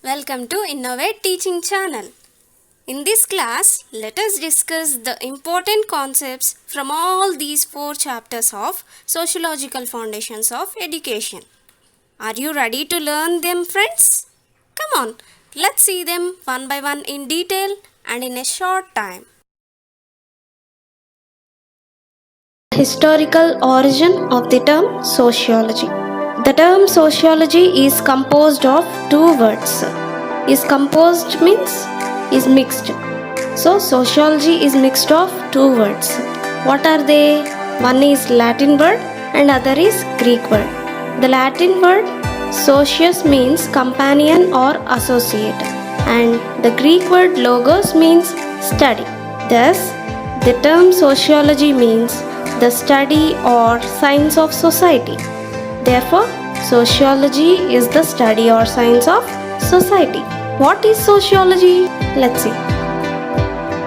Welcome to INNOVATE Teaching Channel. In this class, let us discuss the important concepts from all these 4 chapters of Sociological Foundations of Education. Are you ready to learn them, friends? Come on, let's see them one by one in detail and in a short time. Historical origin of the term sociology. The term sociology is composed of 2 words. Is composed means is mixed. So sociology is mixed of 2 words. What are they? One is Latin word and other is Greek word. The Latin word socius means companion or associate, and the Greek word logos means study. Thus, the term sociology means the study or science of society. Therefore, sociology is the study or science of society. What is sociology? Let's see.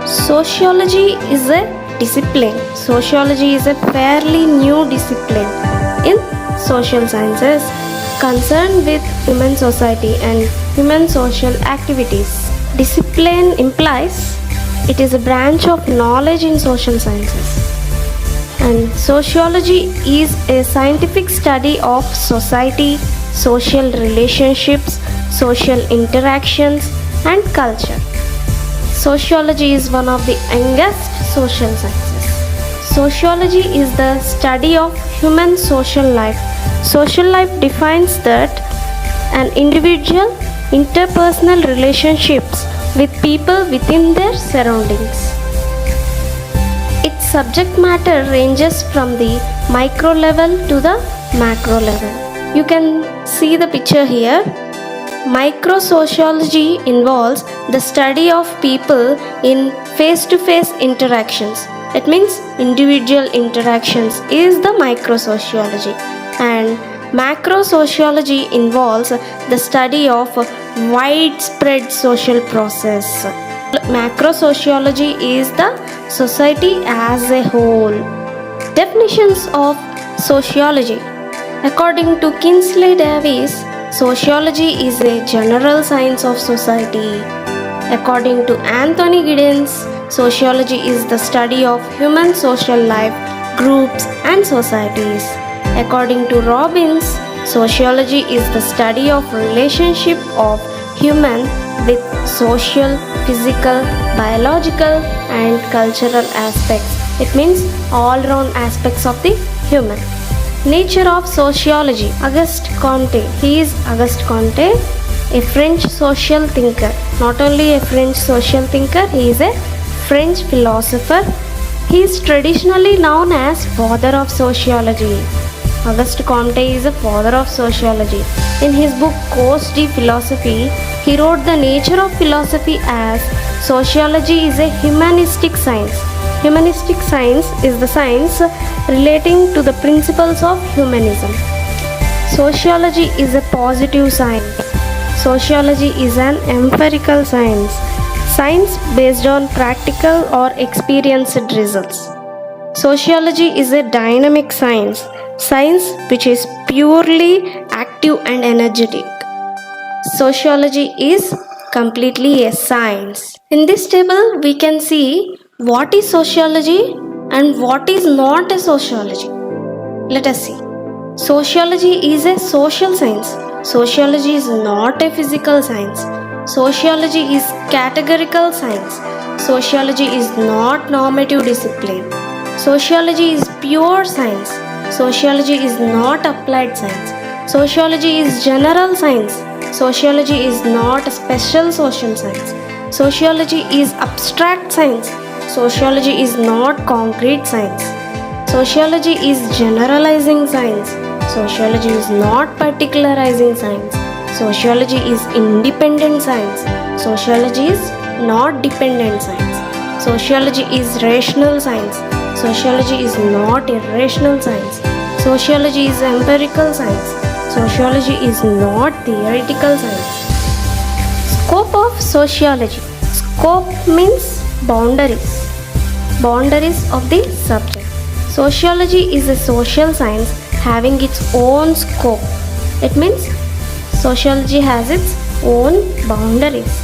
Sociology is a discipline. Sociology is a fairly new discipline in social sciences concerned with human society and human social activities. Discipline implies it is a branch of knowledge in social sciences. And sociology is a scientific study of society, social relationships, social interactions, and culture. Sociology is one of the youngest social sciences. Sociology is the study of human social life. Social life defines that an individual interpersonal relationships with people within their surroundings. Its subject matter ranges from the micro level to the macro level. You can see the picture here. Micro-sociology involves the study of people in face-to-face interactions. It means individual interactions is the micro-sociology. And macro-sociology involves the study of widespread social process. Macro-sociology is the society as a whole. Definitions of sociology. According to Kinsley Davies, sociology is a general science of society. According to Anthony Giddens, sociology is the study of human social life, groups, and societies. According to Robbins, sociology is the study of relationship of human with social, physical, biological, and cultural aspects. It means all-round aspects of the human. Nature of sociology. Auguste Comte. He is Auguste Comte, a French social thinker. Not only a French social thinker, he is a French philosopher. He is traditionally known as father of sociology. Auguste Comte is a father of sociology. In his book Cours de Philosophie, he wrote the nature of philosophy as sociology is a humanistic science. Humanistic science is the science relating to the principles of humanism. Sociology is a positive science. Sociology is an empirical science. Science based on practical or experienced results. Sociology is a dynamic science. Science which is purely active and energetic. Sociology is completely a science. In this table, we can see what is sociology and what is not a sociology. Let us see. Sociology is a social science. Sociology is not a physical science. Sociology is categorical science. Sociology is not normative discipline. Sociology is pure science. Sociology is not applied science. Sociology is general science. Sociology is not special social science. Sociology is abstract science. Sociology is not concrete science. Sociology is generalizing science. Sociology is not particularizing science. Sociology is independent science. Sociology is not dependent science. Sociology is rational science. Sociology is not irrational science. Sociology is empirical science. Sociology is not theoretical science. Scope of sociology. Scope means boundaries. Boundaries of the subject. Sociology is a social science having its own scope. It means sociology has its own boundaries.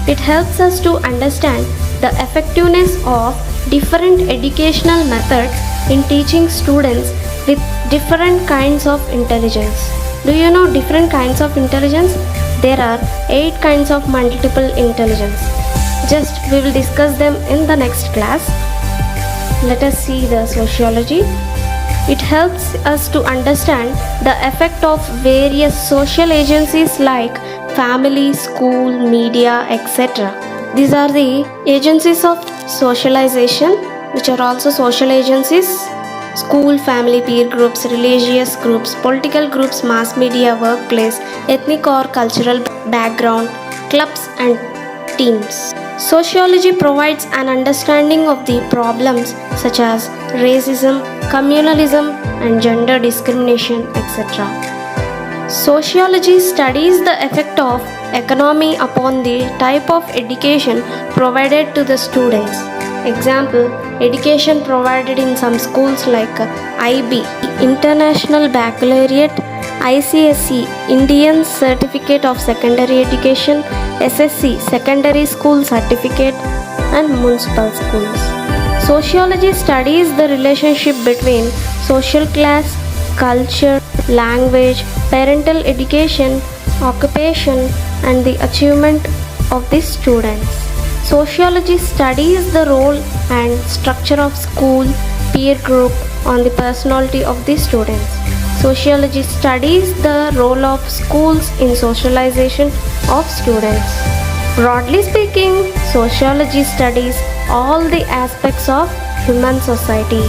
It helps us to understand the effectiveness of different educational methods in teaching students with different kinds of intelligence. Do you know different kinds of intelligence? There are 8 kinds of multiple intelligence. Just we will discuss them in the next class. Let us see the sociology. It helps us to understand the effect of various social agencies like family, school, media, etc. These are the agencies of socialization, which are also social agencies: school, family, peer groups, religious groups, political groups, mass media, workplace, ethnic or cultural background, clubs and teams. Sociology provides an understanding of the problems such as racism, communalism and gender discrimination, etc. Sociology studies the effect of economy upon the type of education provided to the students. Example, education provided in some schools like IB, International Baccalaureate, ICSE, Indian Certificate of Secondary Education, SSC, Secondary School Certificate, and municipal schools. Sociology studies the relationship between social class, culture, language, parental education, occupation, and the achievement of the students. Sociology studies the role and structure of school, peer group on the personality of the students. Sociology studies the role of schools in socialization of students. Broadly speaking, sociology studies all the aspects of human society.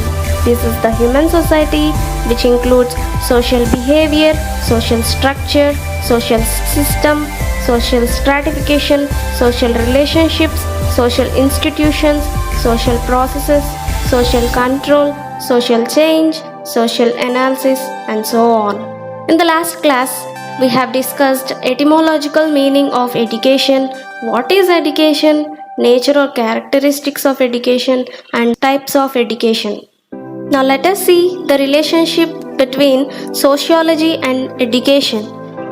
This is the human society, which includes social behavior, social structure, social system, social stratification, social relationships, social institutions, social processes, social control, social change, social analysis, and so on. In the last class, we have discussed etymological meaning of education, what is education, nature or characteristics of education, and types of education. Now let us see the relationship between sociology and education.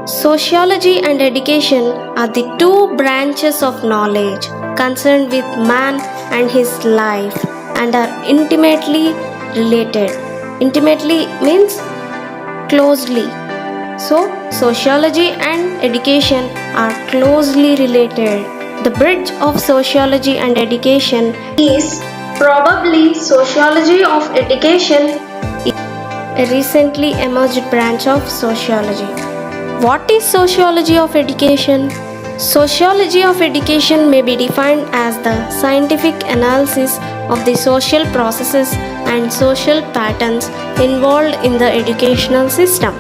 Sociology and education are the two branches of knowledge concerned with man and his life and are intimately related. Intimately means closely. So, sociology and education are closely related. The bridge of sociology and education is probably sociology of education, a recently emerged branch of sociology. What is sociology of education? Sociology of education may be defined as the scientific analysis of the social processes and social patterns involved in the educational system.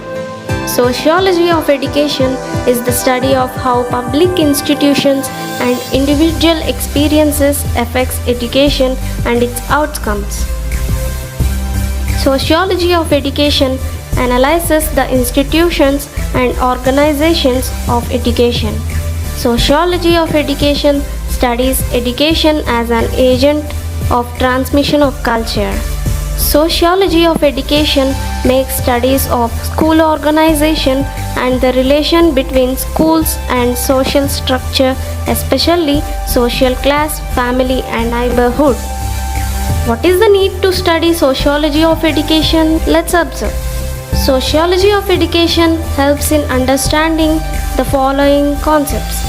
Sociology of education is the study of how public institutions and individual experiences affects education and its outcomes. Sociology of education analyzes the institutions and organizations of education. Sociology of education studies education as an agent of transmission of culture. Sociology of education makes studies of school organization and the relation between schools and social structure, especially social class, family, and neighborhood. What is the need to study sociology of education? Let's observe. Sociology of education helps in understanding the following concepts.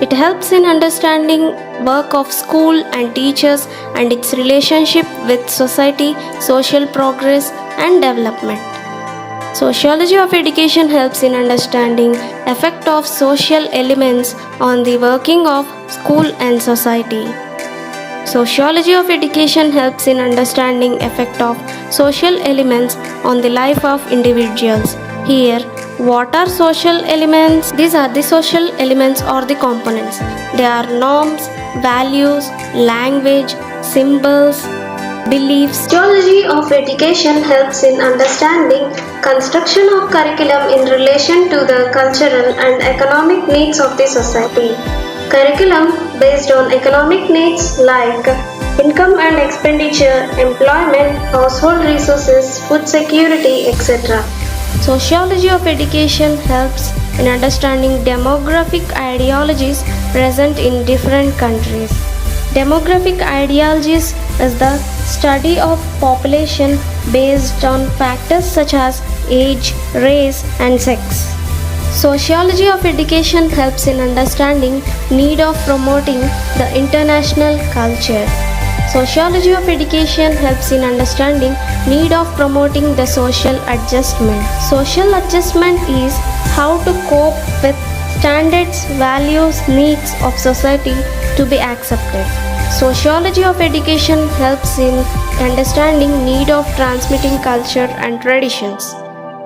It helps in understanding work of school and teachers and its relationship with society, social progress and development. Sociology of education helps in understanding effect of social elements on the working of school and society. Sociology of education helps in understanding effect of social elements on the life of individuals. Here, what are social elements? These are the social elements or the components. They are norms, values, language, symbols, beliefs. Sociology of education helps in understanding construction of curriculum in relation to the cultural and economic needs of the society. Curriculum based on economic needs like income and expenditure, employment, household resources, food security, etc. Sociology of education helps in understanding demographic ideologies present in different countries. Demographic ideologies is the study of population based on factors such as age, race, and sex. Sociology of education helps in understanding need of promoting the international culture. Sociology of education helps in understanding need of promoting the social adjustment. Social adjustment is how to cope with standards, values, needs of society to be accepted. Sociology of education helps in understanding need of transmitting culture and traditions.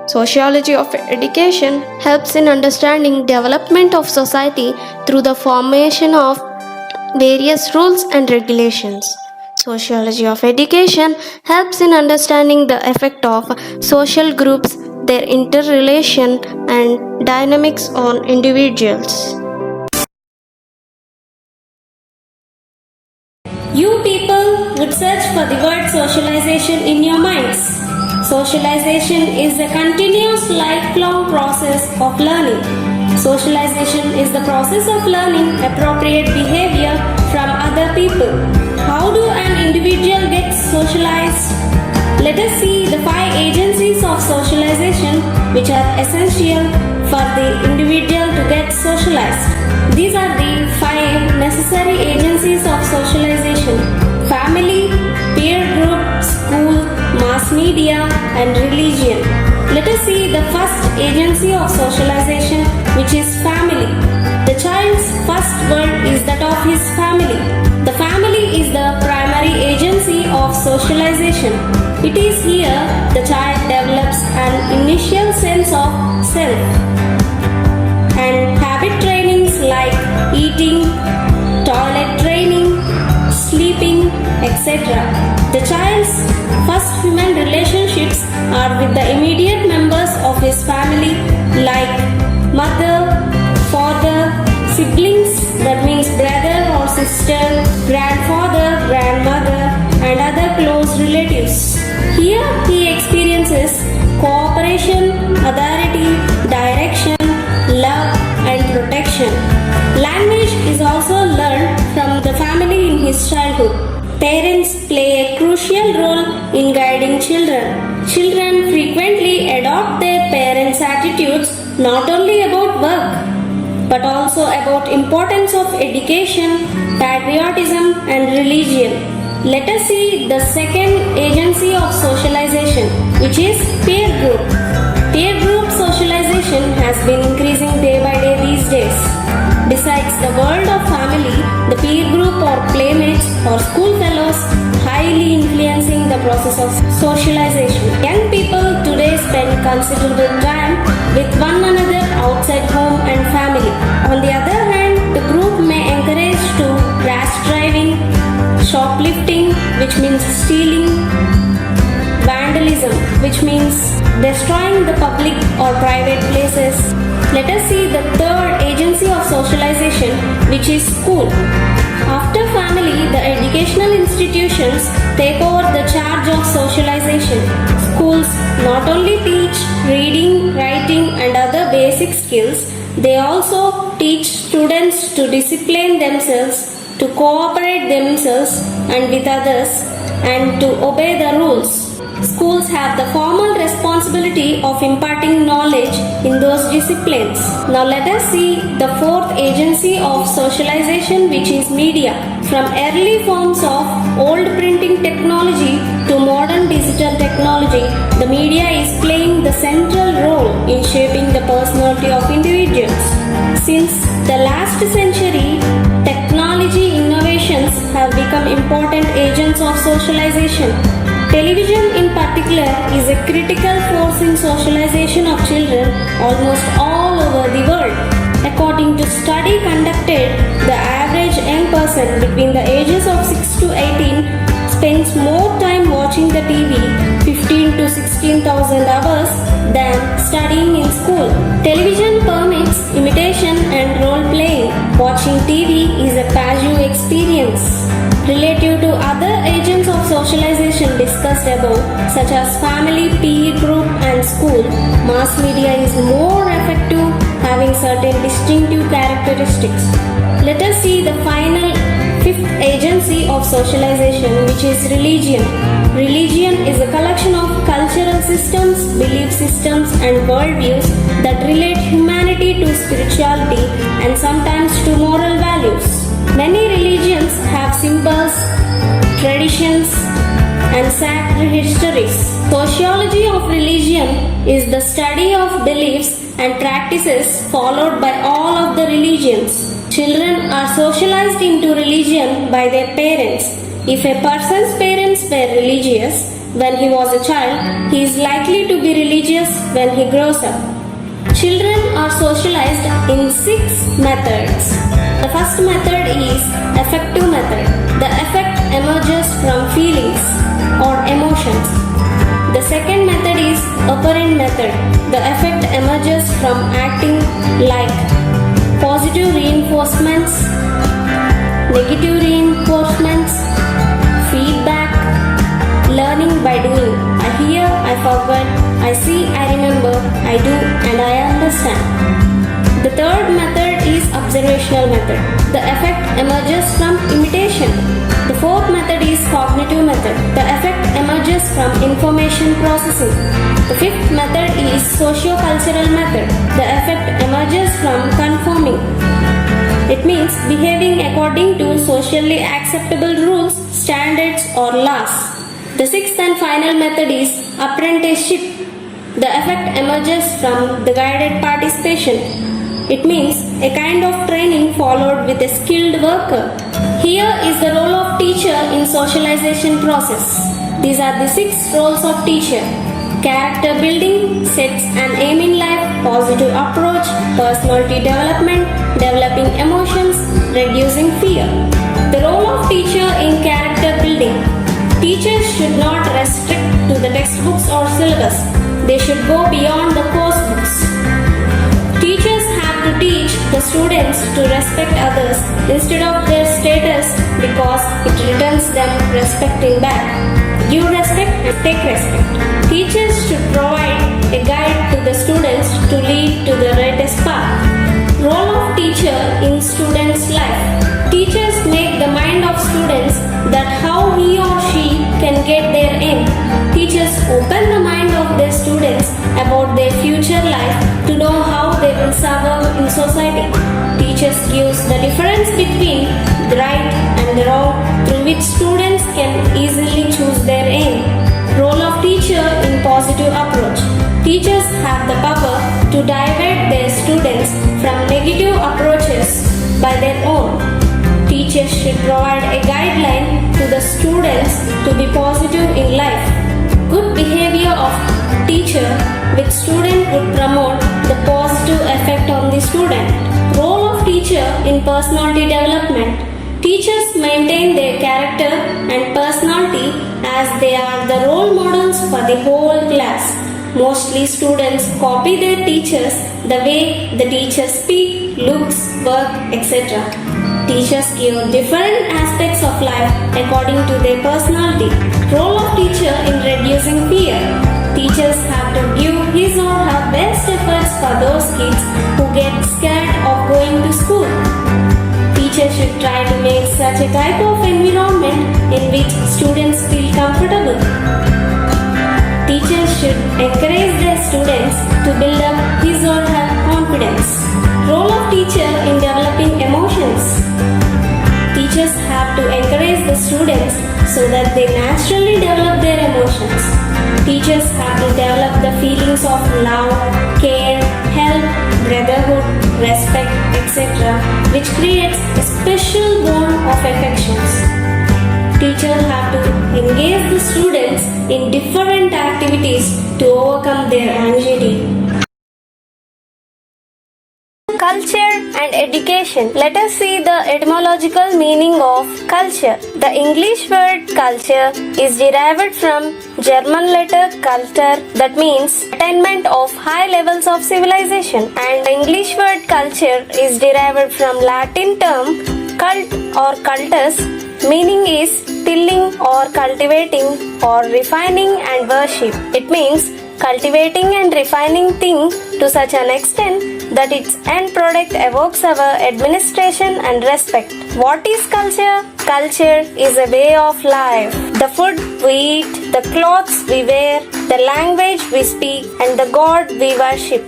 Sociology of education helps in understanding development of society through the formation of various rules and regulations. Sociology of education helps in understanding the effect of social groups, their interrelation and dynamics on individuals. You people would search for the word socialization in your minds. Socialization is a continuous lifelong process of learning. Socialization is the process of learning appropriate behavior from other people. How do an individual get socialized? Let us see the 5 agencies of socialization which are essential for the individual to get socialized. These are the 5 necessary agencies of socialization: family, peer group, school, mass media, and religion. Let us see the first agency of socialization, which is family. The child's first word is that of his family. The family is the primary agency of socialization. It is here the child develops an initial sense of self. And habit trainings like eating, toilet training, sleeping, etc. The child's first human relationships are with the immediate members of his family like mother, father, siblings, that means brother or sister, grandfather, grandmother, and other close relatives. Here he experiences cooperation, authority, direction, love, and protection. Language is also learned from the family in his childhood. Parents play a crucial role in guiding children. Children frequently adopt their parents' attitudes not only about work but also about importance of education, patriotism, and religion. Let us see the second agency of socialization, which is peer group. Peer group socialization has been increasing day by day these days. Besides the world of family, the peer group or playmates or school fellows highly influencing the process of socialization. Young people today spend considerable time with one another outside home and family. On the other hand, the group may encourage to rash driving, shoplifting, which means stealing, vandalism, which means destroying the public or private places. Let us see the third agency of socialization, which is school. After family, the educational institutions take over the charge of socialization. Schools not only teach reading, writing, and other basic skills, they also teach students to discipline themselves, to cooperate themselves and with others, and to obey the rules. Schools have the formal responsibility of imparting knowledge in those disciplines. Now let us see the fourth agency of socialization, which is media. From early forms of old printing technology to modern digital technology, the media is playing the central role in shaping the personality of individuals. Since the last century, technology innovations have become important agents of socialization. Television in particular is a critical force in socialization of children almost all over the world. According to study conducted, the average young person between the ages of 6 to 18 spends more time watching the TV, 15 to 16,000 hours, than studying in school. Television permits imitation and role playing. Watching TV is a passive experience. Relative to other agents of socialization discussed above, such as family, peer group, and school, mass media is more effective having certain distinctive characteristics. Let us see the final fifth agency of socialization, which is religion. Religion is a collection of cultural systems, belief systems, and worldviews that relate humanity to spirituality and sometimes to moral values. Many religions have symbols, traditions, and sacred histories. Sociology of religion is the study of beliefs and practices followed by all of the religions. Children are socialized into religion by their parents. If a person's parents were religious when he was a child, he is likely to be religious when he grows up. Children are socialized in 6 methods. The first method is affective method. The affect emerges from feelings or emotions. The second method is operant method. The affect emerges from acting like positive reinforcements, negative reinforcements, feedback, learning by doing. I hear, I forget, I see, I remember, I do, and I understand. The third method is observational method. The effect emerges from imitation. The fourth method is cognitive method. The effect emerges from information processing. The fifth method is socio-cultural method. The effect emerges from conforming. It means behaving according to socially acceptable rules, standards, or laws. The sixth and final method is apprenticeship. The effect emerges from the guided participation. It means a kind of training followed with a skilled worker. Here is the role of teacher in socialization process. These are the 6 roles of teacher. Character building, sets an aim in life, positive approach, personality development, developing emotions, reducing fear. The role of teacher in character building. Teachers should not restrict to the textbooks or syllabus. They should go beyond the course books. Teachers have to teach the students to respect others instead of their status because it returns them respecting back. Give respect and take respect. Teachers should provide a guide to the students to lead to the rightest path. Role of teacher in students' life. Teachers make the mind of students that how he or she can get their aim. Teachers open the mind of their students about their future life to know how they will survive in society. Teachers gives the difference between the right and the wrong through which students can easily choose their aim. Role of teacher in positive approach. Teachers have the power to divert their students from negative approaches by their own. Teachers should provide a guideline to the students to be positive in life. Good behavior of teacher with student would promote the positive effect on the student. Role of teacher in personality development. Teachers maintain their character and personality as they are the role models for the whole class. Mostly students copy their teachers the way the teachers speak, looks, work, etc. Teachers give different aspects of life according to their personality. Role of teacher in reducing fear. Teachers have to give his or her best efforts for those kids who get scared of going to school. Teachers should try to make such a type of environment in which students feel comfortable. Teachers should encourage their students to build up his or her confidence. Role of teacher in developing emotions. Teachers have to encourage the students so that they naturally develop their emotions. Teachers have to develop the feelings of love, care, help, brotherhood, respect, etc., which creates a special bond of affections. Teachers have to engage the students in different activities to overcome their anxiety. Culture and education. Let us see the etymological meaning of culture. The English word culture is derived from German letter Kultur, that means attainment of high levels of civilization, and the English word culture is derived from Latin term cult or cultus, meaning is tilling or cultivating or refining and worship. It means cultivating and refining things to such an extent that its end product evokes our administration and respect. What is culture? Culture is a way of life. The food we eat, the clothes we wear, the language we speak, and the God we worship.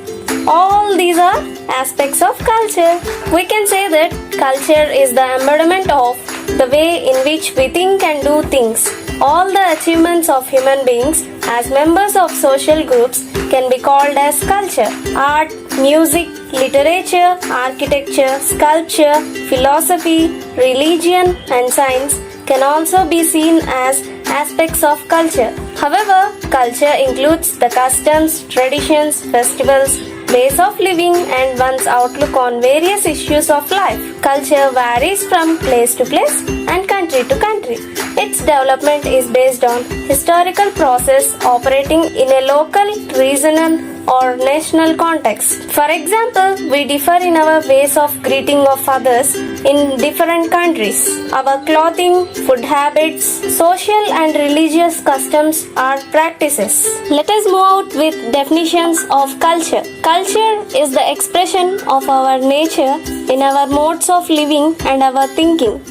All these are aspects of culture. We can say that culture is the embodiment of the way in which we think and do things. All the achievements of human beings as members of social groups can be called as culture. Art, music, literature, architecture, sculpture, philosophy, religion, and science can also be seen as aspects of culture. However, culture includes the customs, traditions, festivals, ways of living, and one's outlook on various issues of life. Culture varies from place to place and country to country. Its development is based on historical process operating in a local, regional, or national context. For example, we differ in our ways of greeting of others in different countries. Our clothing, food habits, social and religious customs are practices. Let us move out with definitions of culture. Culture is the expression of our nature in our modes of living and our thinking.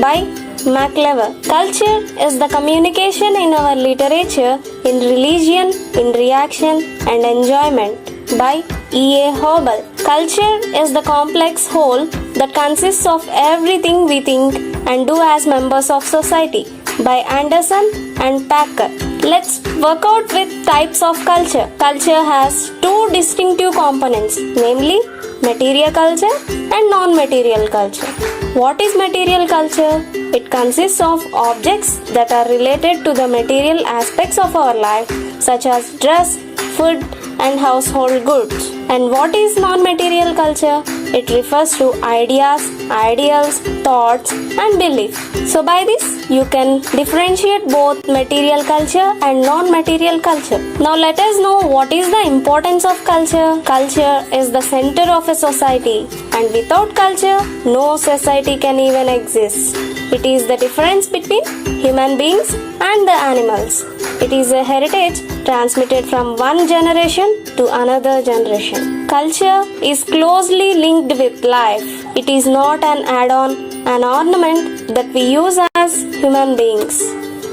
By MacLever. Culture is the communication in our literature, in religion, in reaction and enjoyment. By E.A. Hobel. Culture is the complex whole that consists of everything we think and do as members of society. By Anderson and Packer. Let's work out with types of culture. Culture has two distinctive components, namely material culture and non-material culture. What is material culture? It consists of objects that are related to the material aspects of our life, such as dress, food, and household goods. And what is non-material culture? It refers to ideas, ideals, thoughts, and beliefs. So by this, you can differentiate both material culture and non-material culture. Now let us know what is the importance of culture. Culture is the center of a society, and without culture, no society can even exist. It is the difference between human beings and the animals. It is a heritage transmitted from one generation to another generation. Culture is closely linked with life. It is not an add-on, an ornament that we use as human beings.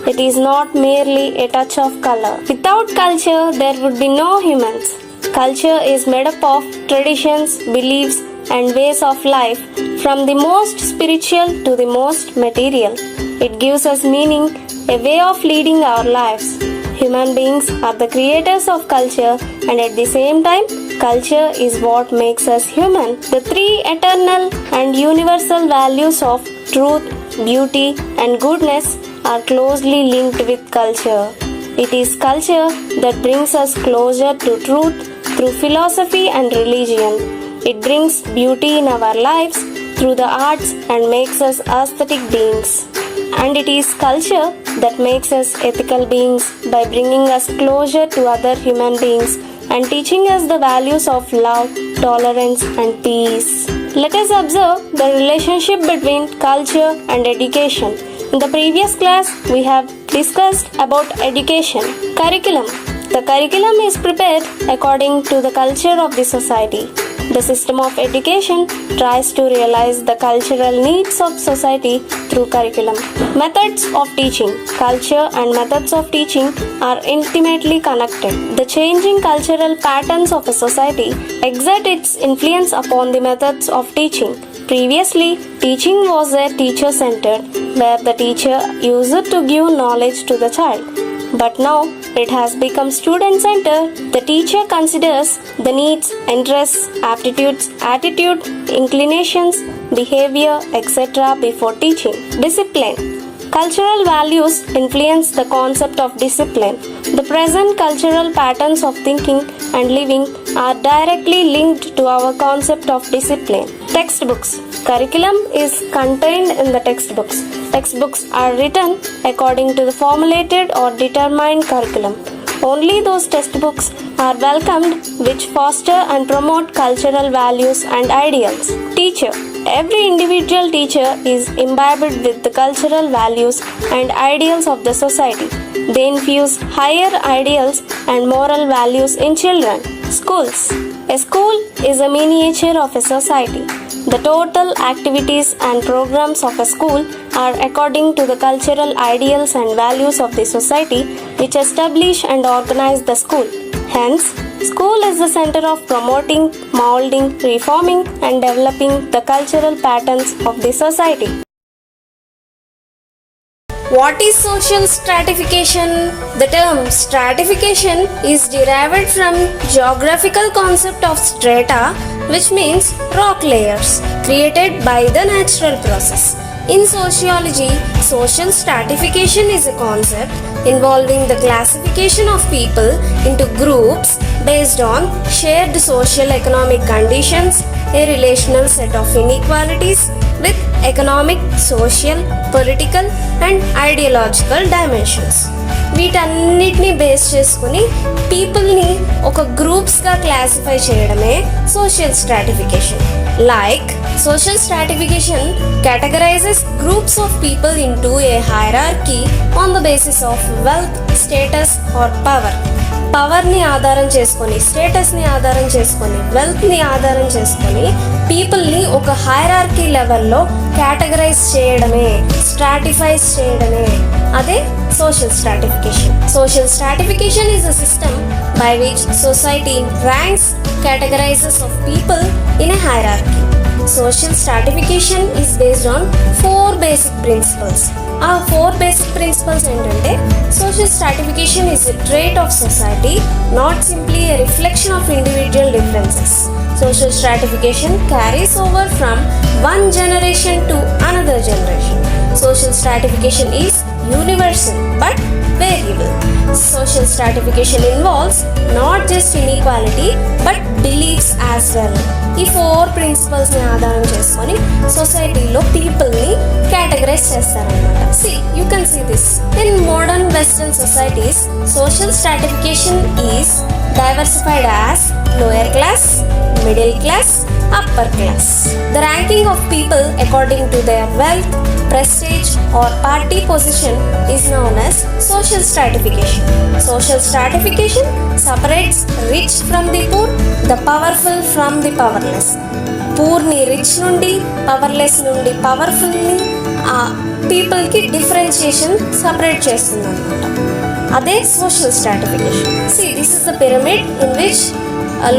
It is not merely a touch of color. Without culture, there would be no humans. Culture is made up of traditions, beliefs, and ways of life, from the most spiritual to the most material. It gives us meaning, a way of leading our lives. Human beings are the creators of culture, and at the same time, culture is what makes us human. The three eternal and universal values of truth, beauty, and goodness are closely linked with culture. It is culture that brings us closer to truth through philosophy and religion. It brings beauty in our lives through the arts and makes us aesthetic beings. And it is culture that makes us ethical beings by bringing us closer to other human beings and teaching us the values of love, tolerance, and peace. Let us observe the relationship between culture and education. In the previous class, we have discussed about education. Curriculum. The curriculum is prepared according to the culture of the society. The system of education tries to realize the cultural needs of society through curriculum. Methods of teaching. Culture and methods of teaching are intimately connected. The changing cultural patterns of a society exert its influence upon the methods of teaching. Previously, teaching was a teacher-centered, where the teacher used to give knowledge to the child. But now it has become student-centered. The teacher considers the needs, interests, aptitudes, attitude, inclinations, behavior, etc. before teaching. Discipline. Cultural values influence the concept of discipline. The present cultural patterns of thinking and living are directly linked to our concept of discipline. Textbooks. Curriculum is contained in the textbooks. Textbooks are written according to the formulated or determined curriculum. Only those textbooks are welcomed which foster and promote cultural values and ideals. Teacher. Every individual teacher is imbibed with the cultural values and ideals of the society. They infuse higher ideals and moral values in children. Schools. A school is a miniature of a society. The total activities and programs of a school are according to the cultural ideals and values of the society which establish and organize the school. Hence, school is the center of promoting, molding, reforming, and developing the cultural patterns of the society. What is social stratification? The term stratification is derived from geographical concept of strata, which means rock layers created by the natural process. In sociology, social stratification is a concept involving the classification of people into groups based on shared social economic conditions, a relational set of inequalities with economic, social, political and ideological dimensions. వీటన్నిటిని base చేసుకుని పీపుల్ని ఒక గ్రూప్స్గా classify చేయడమే social stratification. Like social stratification categorizes groups of people into a hierarchy on the basis of wealth, status or power. పవర్ని ఆధారం చేసుకొని, స్టేటస్ని ఆధారం చేసుకొని, వెల్త్ని ఆధారం చేసుకొని పీపుల్ని ఒక హైరార్కీ లెవెల్లో కేటగరైజ్ చేయడమే, స్ట్రాటిఫైజ్ చేయడమే అదే social stratification. Social stratification is a system by which society ranks, categorizes of people in a hierarchy. Social stratification is based on 4 basic principles. ఆ 4 basic principles ఏంటంటే, social stratification is a trait of society, not simply a reflection of individual differences. Social stratification carries over from one generation to another generation. Social stratification is universal but variable. Social stratification involves not just inequality but beliefs as well. ఈ 4 ప్రిన్సిపల్స్ని ఆధారం చేసుకొని సొసైటీలో పీపుల్ని categorise చేస్తారనమాట. You can see this in modern western societies. Social stratification is diversified as lower class, middle class, upper class. The ranking of people according to their wealth, prestige or party position is known as social stratification. Social stratification separates rich from the poor, the powerful from the powerless. పూర్ని rich నుండి, powerless నుండి పవర్ఫుల్ని ఆ పీపుల్కి differentiation separate చేస్తుంది అనమాట. అదే social stratification. This is the pyramid in which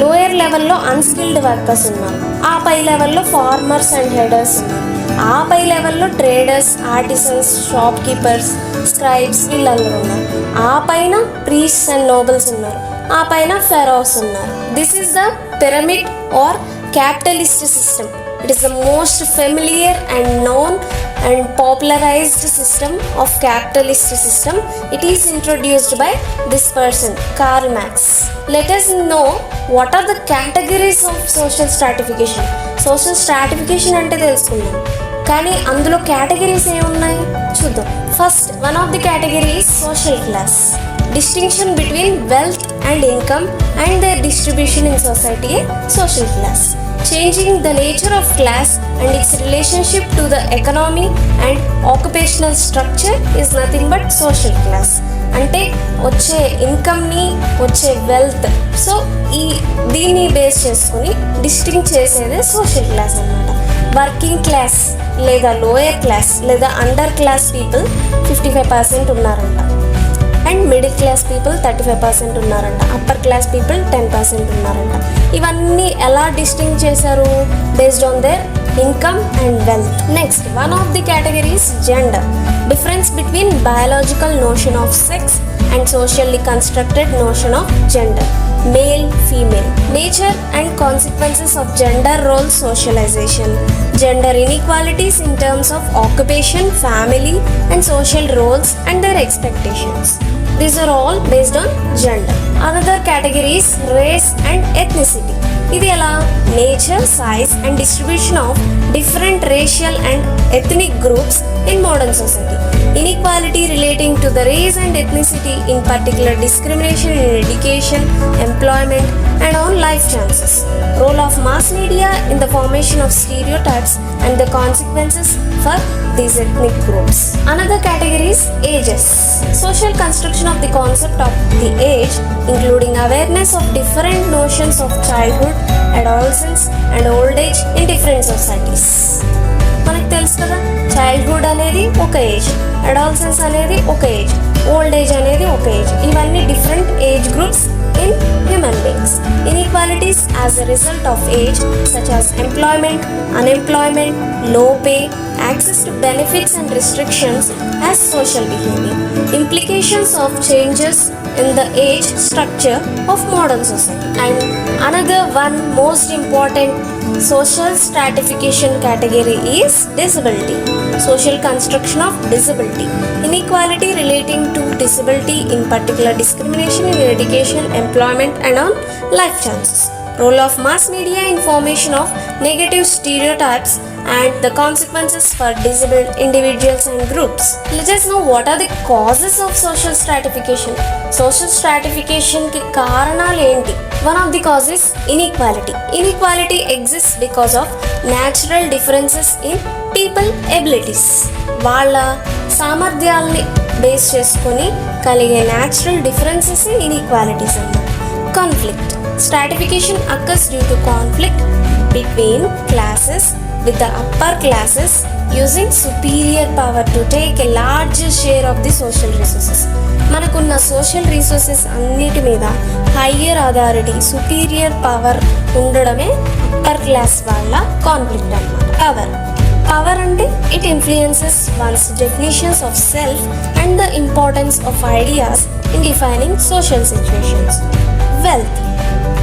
lower లెవెల్లో అన్స్కిల్డ్ వర్కర్స్ ఉన్నారు, ఆ పై లెవెల్లో ఫార్మర్స్ అండ్ హెడర్స్ ఉన్నారు, ఆ పై లెవెల్లో traders, artisans, shop keepers, scribes వీళ్ళందరూ ఉన్నారు, ఆ పైన ప్రీస్ట్స్ అండ్ నోబల్స్ ఉన్నారు, ఆ పైన ఫెరోస్ ఉన్నారు. This is the pyramid or capitalist system. It is the most familiar and known and popularized system of capitalist system. It is introduced by this person, Karl Marx. Let us know what are the categories of social stratification. Social stratification అంటే తెలుసుకుందాం, కానీ అందులో categories ఏమున్నాయి చూద్దాం. First one of the category is social class. Distinction between wealth and income and their distribution in society, social class. Changing the nature of class and its relationship to the economy and occupational structure is nothing but social class. అంటే వచ్చే ఇన్కమ్ని, వచ్చే wealth, so దీన్ని base చేసుకుని distinct చేసేదే social class అన్నమాట. Working class లేదా lower class లేదా under class people 55% ఉన్నారంట, అండ్ మిడిల్ క్లాస్ పీపుల్ 35% ఉన్నారంట, అప్పర్ క్లాస్ పీపుల్ 10% ఉన్నారంట. ఇవన్నీ ఎలా డిస్టింక్ట్ చేశారు? Based on their income and wealth. Next one of the categories gender. Difference between biological notion of sex and socially constructed notion of gender. Male, female. Nature and consequences of gender role socialization. Gender inequalities in terms of occupation, family and social roles and their expectations. These are all based on gender. Another category is race and ethnicity. ఇది ఎలా? Nature, size and distribution of different racial and ethnic groups in modern society. Inequality relating to the race and ethnicity, in particular discrimination in education, employment, and on life chances. Role of mass media in the formation of stereotypes and the consequences for these ethnic groups. Another category is ages. Social construction of the concept of the age, including awareness of different notions of childhood, adolescence, and old age in different societies. మనకు తెలుసు కదా, childhood అనేది ఒక age, adolescence అనేది ఒక age, old age అనేది ఒక age. ఇవన్నీ different age groups in human beings. Inequalities as a result of age, such as employment, unemployment, low pay, access to benefits and restrictions as social behavior. Implications of changes in the age structure of modern society. And another one most important social stratification category is disability. Social construction of disability. Inequality relating to disability, in particular discrimination in education, employment, and on life chances. Role of mass media in formation of negative stereotypes and the consequences for disabled individuals and groups. Let us know what are the causes of social stratification. Social stratification ki కారణాలు ఏంటి? One of the causes inequality. Inequality exists because of natural differences in people abilities. వాళ్ళ సామర్థ్యాలని base చేసుకొని కలిగే natural differences inequalities అన్నమాట. Conflict. Stratification occurs due to conflict between classes, with the upper classes using superior power to take a larger share of the social resources. మనకున్న social resources అన్నిటి మీద higher authority, superior power ఉండడమే upper class వాళ్ళ conflict అన్నమాట. Power అంటే it influences once definitions of self and the importance of ideas in defining social situations. Wealth.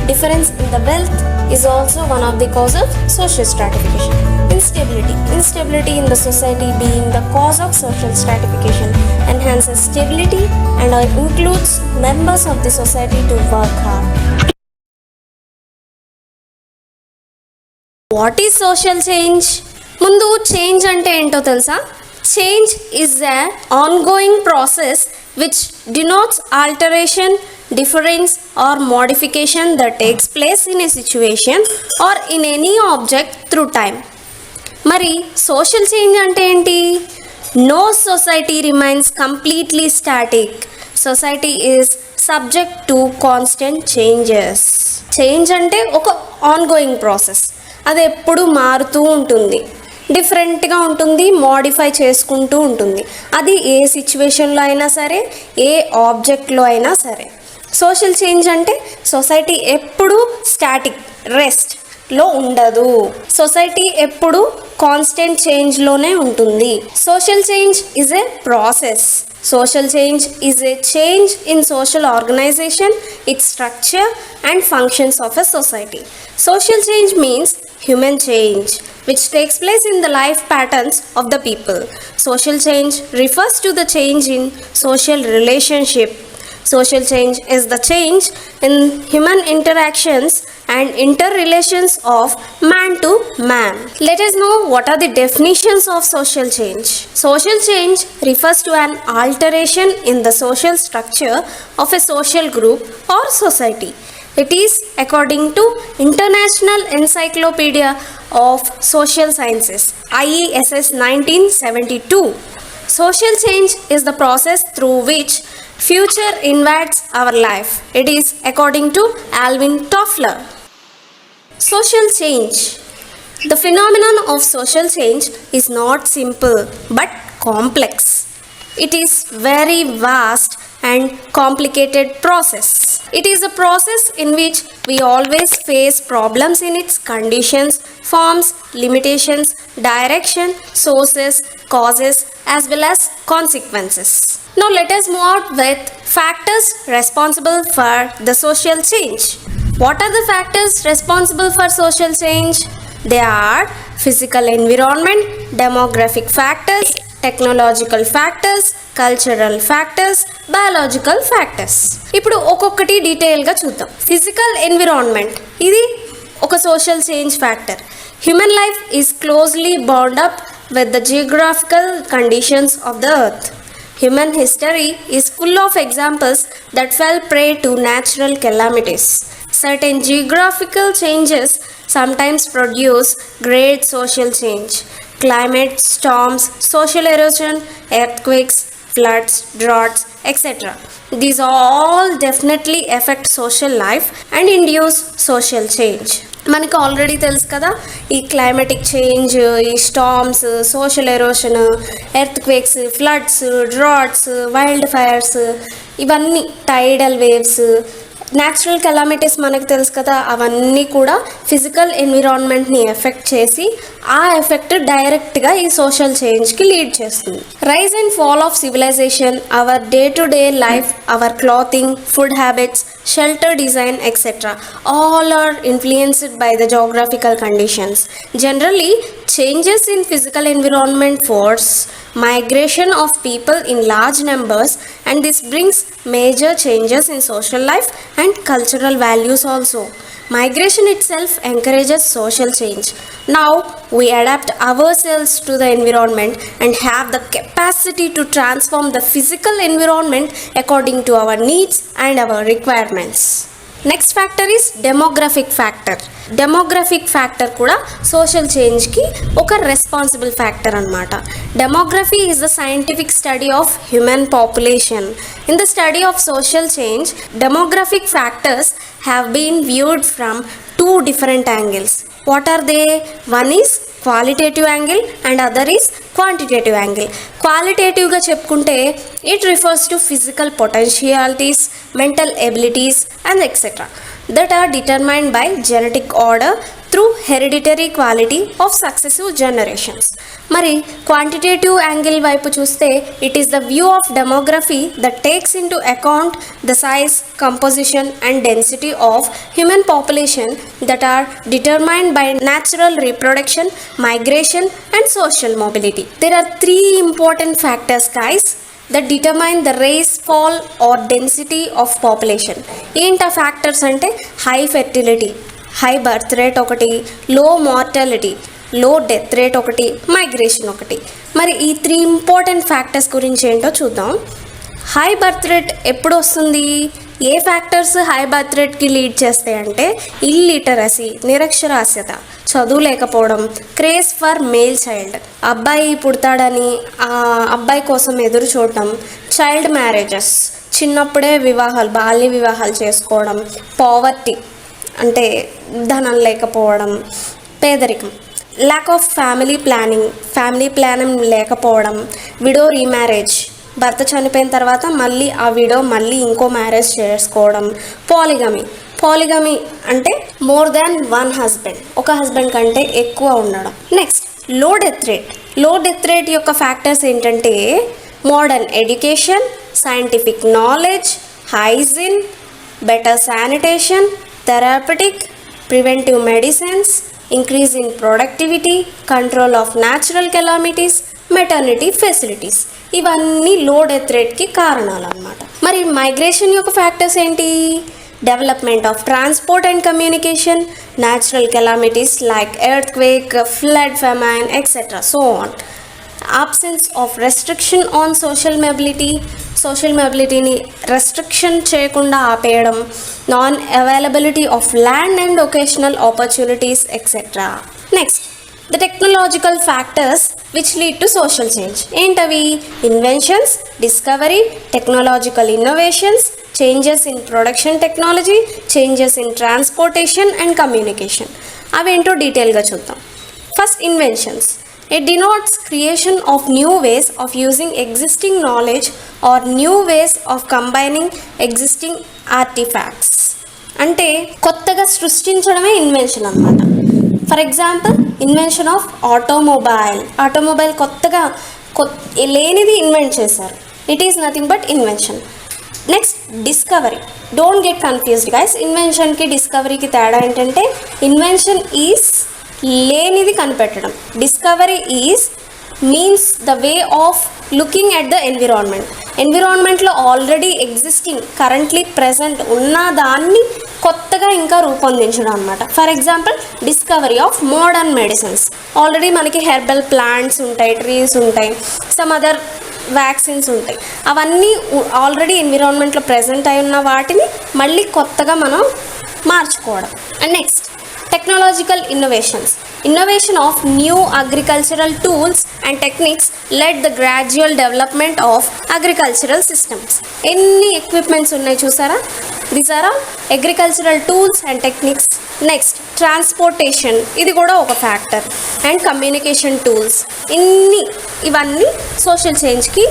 Difference in the wealth is also one of the cause of social stratification. Instability. Instability in the society being the cause of social stratification enhances stability and includes members of the society to work hard. What is social change? ముందు change అంటే ఏంటో తెలుసా? Change is an ongoing process which denotes alteration, difference or modification that takes place in a situation or in any object through time. మరి social change అంటే ఏంటి? No society remains completely static. Society is subject to constant changes. Change అంటే ఒక ongoing process, అది ఎప్పుడు మారుతూ ఉంటుంది, డిఫరెంట్గా ఉంటుంది, మోడిఫై చేసుకుంటూ ఉంటుంది. అది ఏ సిచ్యువేషన్లో అయినా సరే, ఏ ఆబ్జెక్ట్లో అయినా సరే. సోషల్ చేంజ్ అంటే సొసైటీ ఎప్పుడు స్టాటిక్, రెస్ట్లో ఉండదు. సొసైటీ ఎప్పుడు కాన్స్టెంట్ చేంజ్లోనే ఉంటుంది. Social change is a process. Social change is a change in social organization, its structure and functions of a society. Social change means human change which takes place in the life patterns of the people. Social change refers to the change in social relationship. Social change is the change in human interactions and interrelations of man to man. Let us know what are the definitions of social change. Social change refers to an alteration in the social structure of a social group or society. It is according to International Encyclopedia of Social Sciences, IESS 1972. Social change is the process through which future invades our life. It is according to Alvin Toffler. Social change. The phenomenon of social change is not simple but complex. It is very vast and complicated process. It is a process in which we always face problems in its conditions, forms, limitations, direction, sources, causes, as well as consequences. Now let us move out with factors responsible for the social change. What are the factors responsible for social change? They are physical environment, demographic factors, technological factors, cultural factors, biological factors. ఇప్పుడు ఒక్కొక్కటి డీటెయిల్గా చూద్దాం. Physical environment, ఇది ఒక social change factor. Human life is closely bound up with the geographical conditions of the earth. Human history is full of examples that fell prey to natural calamities. Certain geographical changes sometimes produce great social change. Climate, storms, social erosion, earthquakes, floods, droughts, etc. These all definitely affect social life and induce social change. మనకు already తెలుసు కదా, ఈ climatic change, ఈ storms, social erosion, earthquakes, floods, droughts, wild fires, ఇవన్నీ టైడల్ waves, natural calamities మనకు తెలుసు కదా, అవన్నీ కూడా ఫిజికల్ ఎన్విరాన్మెంట్ని ఎఫెక్ట్ చేసి ఆ ఎఫెక్ట్ డైరెక్ట్గా ఈ సోషల్ చేంజ్కి లీడ్ చేస్తుంది. Rise and fall of civilisation, our day to day life, our clothing, food habits, shelter design, etc. all are influenced by the geographical conditions. Generally, changes in physical environment force migration of people in large numbers, and this brings major changes in social life and cultural values also. Migration itself encourages social change. Now we adapt ourselves to the environment and have the capacity to transform the physical environment according to our needs and our requirements. Next factor is demographic factor. Demographic factor కూడా social చేంజ్కి ఒక responsible factor అనమాట. Demography is the scientific study of human population. In the study of social change, demographic factors have been viewed from two different angles. What are they? One is qualitative angle and other is quantitative angle. క్వాలిటేటివ్గా చెప్పుకుంటే it refers to physical potentialities, mental abilities and etc. that are determined by genetic order through hereditary quality of successive generations. మరి quantitative angle వైపు చూస్తే it is the view of demography that takes into account the size, composition and density of human population that are determined by natural reproduction, migration and social mobility. There are three important factors guys that determine the race, fall or density of population. ఏంటా factors అంటే high fertility, high birth rate ఒకటి, లో mortality, లో death rate ఒకటి, migration ఒకటి. మరి ఈ three important factors గురించి ఏంటో చూద్దాం. హై బర్త్ రేట్ ఎప్పుడు వస్తుంది? ఏ ఫ్యాక్టర్స్ హై బర్త్ రేట్కి లీడ్ చేస్తాయి అంటే ఇల్లిటరసీ, నిరక్షరాస్యత, చదువు లేకపోవడం, క్రేజ్ ఫర్ మేల్ చైల్డ్, అబ్బాయి పుడతాడని ఆ అబ్బాయి కోసం ఎదురు చూడటం, చైల్డ్ మ్యారేజెస్, చిన్నప్పుడే వివాహాలు, బాల్య వివాహాలు చేసుకోవడం, పావర్టీ అంటే ధనం లేకపోవడం, పేదరికం, ల్యాక్ ఆఫ్ ఫ్యామిలీ ప్లానింగ్ లేకపోవడం, విడో రీమ్యారేజ్, భర్త చనిపోయిన తర్వాత మళ్ళీ ఆ విడో మళ్ళీ ఇంకో మ్యారేజ్ చేసుకోవడం, పాలిగమీ అంటే మోర్ దాన్ వన్ హస్బెండ్, ఒక హస్బెండ్ కంటే ఎక్కువ ఉండడం. నెక్స్ట్ లో డెత్ రేట్ యొక్క ఫ్యాక్టర్స్ ఏంటంటే modern education, scientific knowledge, hygiene, better sanitation, therapeutic, preventive medicines, increase in productivity, control of natural calamities, maternity facilities. ఇవన్నీ లో డెత్ రేట్కి కారణాలు అన్నమాట. మరి మైగ్రేషన్ యొక్క ఫ్యాక్టర్స్ ఏంటి? Development of transport and communication, natural calamities like earthquake, flood, famine etcetera so on. Absence of restriction on social మొబిలిటీని restriction చేయకుండా ఆపేయడం, non availability of land and vocational opportunities etcetera. Next the technological factors which lead to social change. ఏంటవి? Inventions, discovery, technological innovations, changes in production technology, changes in transportation and communication. అవేంటో డీటెయిల్గా చూద్దాం. First, inventions. It denotes creation of new ways of using existing knowledge or new ways of combining existing artefacts. అంటే కొత్తగా సృష్టించడమే invention అన్నమాట. For example, invention of automobile కొత్తగా లేనిది invent చేశారు. It is nothing but invention. Next, discovery. Don't get confused guys. ఇన్వెన్షన్కి డిస్కవరీకి తేడా ఏంటంటే ఇన్వెన్షన్ ఈజ్ లేనిది కనిపెట్టడం, discovery is means the way of looking at the ఎన్విరాన్మెంట్లో ఆల్రెడీ ఎగ్జిస్టింగ్, కరెంట్లీ ప్రెజెంట్ ఉన్న దాన్ని కొత్తగా ఇంకా రూపొందించడం అనమాట. For example, discovery of modern medicines. Already మనకి హెర్బల్ ప్లాంట్స్ ఉంటాయి, ట్రీస్ ఉంటాయి, సమ్ అదర్ వ్యాక్సిన్స్ ఉంటాయి. అవన్నీ ఆల్రెడీ ఎన్విరాన్మెంట్లో ప్రజెంట్ అయి ఉన్న వాటిని మళ్ళీ కొత్తగా మనం మార్చుకోవడం. And next technological innovation of new agricultural tools and techniques led the gradual development of agricultural systems. ఎన్ని equipments ఉన్నాయి చూసారా? These are all agricultural tools and techniques. Next transportation, ఇది కూడా ఒక ఫ్యాక్టర్. అండ్ కమ్యూనికేషన్ టూల్స్, ఇవన్నీ social చేంజ్కి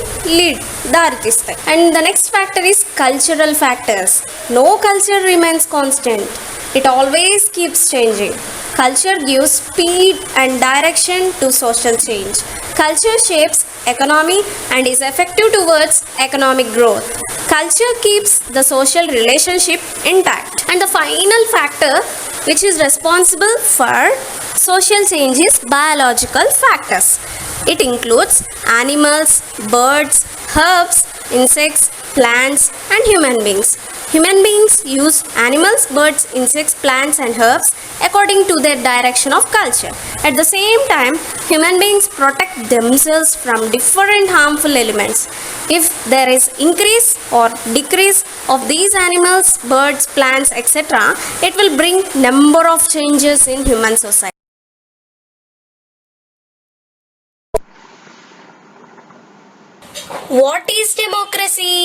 దారితీస్తాయి. And the next factor is cultural factors. No culture remains constant, it always keeps changing. Culture gives speed and direction to social change. Culture shapes economy and is effective towards economic growth. Culture keeps the social relationship intact. And the final factor which is responsible for social change is biological factors. It includes animals, birds, herbs, insects, plants and human beings. Human beings use animals, birds, insects, plants and herbs according to their direction of culture. At the same time, human beings protect themselves from different harmful elements. If there is increase or decrease of these animals, birds, plants, etc., it will bring number of changes in human society. What is democracy?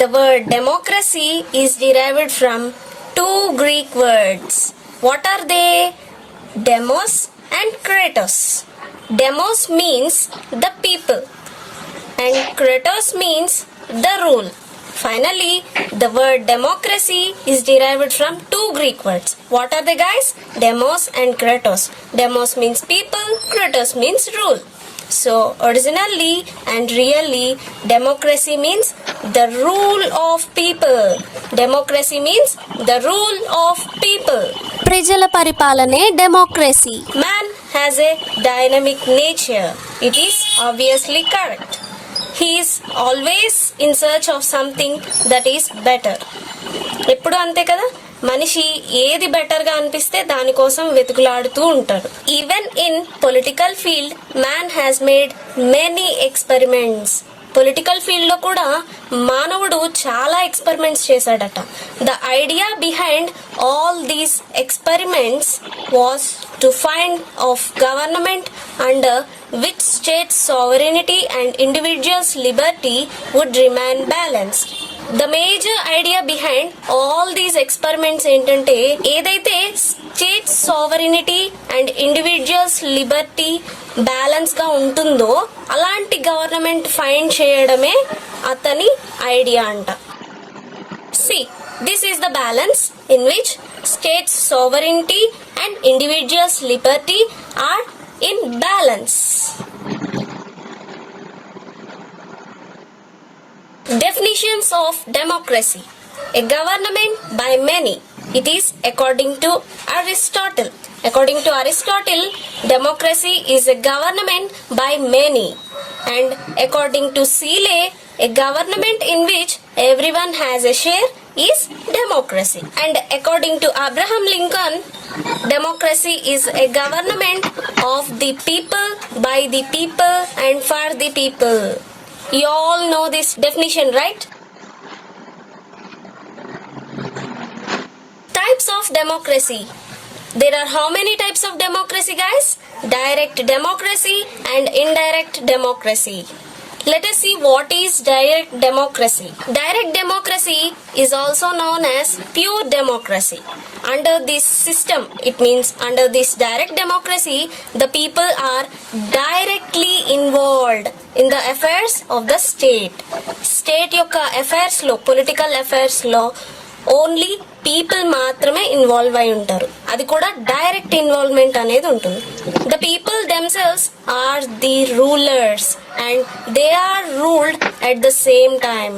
The word democracy is derived from two Greek words. What are they? Demos and kratos. Demos means the people and kratos means the rule. Finally, the word democracy is derived from two Greek words. What are they, guys? Demos and kratos. Demos means people, kratos means rule. So originally and really democracy means the rule of people. Democracy means the rule of people. ప్రజల పరిపాలనే democracy. Man has a dynamic nature. It is obviously correct. He is always in search of something that is better. ఎప్పుడు అంతే కదా, మనిషి ఏది బెటర్గా అనిపిస్తే దానికోసం వెతుకులాడుతూ ఉంటాడు. Even in political field man has made many experiments. Political ఫీల్డ్లో కూడా మానవుడు చాలా ఎక్స్పెరిమెంట్స్ చేశాడట. The idea behind all these experiments was to find of government under which state sovereignty and individuals liberty would remain balanced. The major idea behind all these experiments ఏంటంటే, ఏదైతే state sovereignty and individuals liberty balance గా ఉంటుందో అలాంటి government find చేయడమే అతని idea అంట. See, this is the balance in which states' sovereignty and individuals' liberty are in balance. Definitions of democracy. A government by many. It is according to Aristotle. According to Aristotle, democracy is a government by many. And according to Seeley, a government in which everyone has a share is democracy. And according to Abraham Lincoln, democracy is a government of the people, by the people and for the people. You all know this definition, right? Types of democracy. There are how many types of democracy, guys? Direct democracy and indirect democracy. Let us see what is direct democracy. Direct democracy is also known as pure democracy. Under this system, it means under this direct democracy, the people are directly involved in the affairs of the state. State yokka affairs lo, political affairs lo only people మాత్రమే involve అయి ఉంటారు. అది కూడా direct involvement అనేది ఉంటుంది. The people themselves are the rulers and they are ruled at the same time.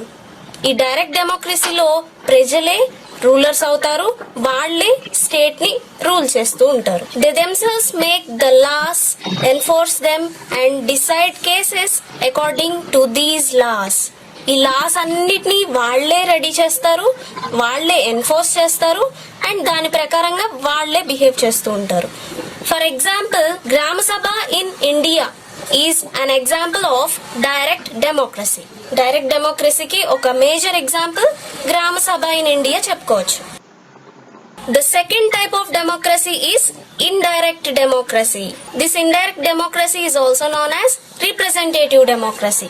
ఈ direct డెమోక్రసీలో ప్రజలే రూలర్స్ అవుతారు, వాళ్ళే స్టేట్ ని రూల్ చేస్తూ ఉంటారు. They themselves make the laws, enforce them and decide cases according to these laws. ఈ laws అన్నిటినీ వాళ్లే రెడీ చేస్తారు, వాళ్లే ఎన్ఫోర్స్ చేస్తారు అండ్ దాని ప్రకారంగా వాళ్లే బిహేవ్ చేస్తూ ఉంటారు. For example, Gram Sabha in India is an example of direct democracy. Direct డెమోక్రసీకి ఒక major example Gram Sabha in India చెప్పుకోవచ్చు. The second type of democracy is indirect democracy. This indirect democracy is also known as representative democracy.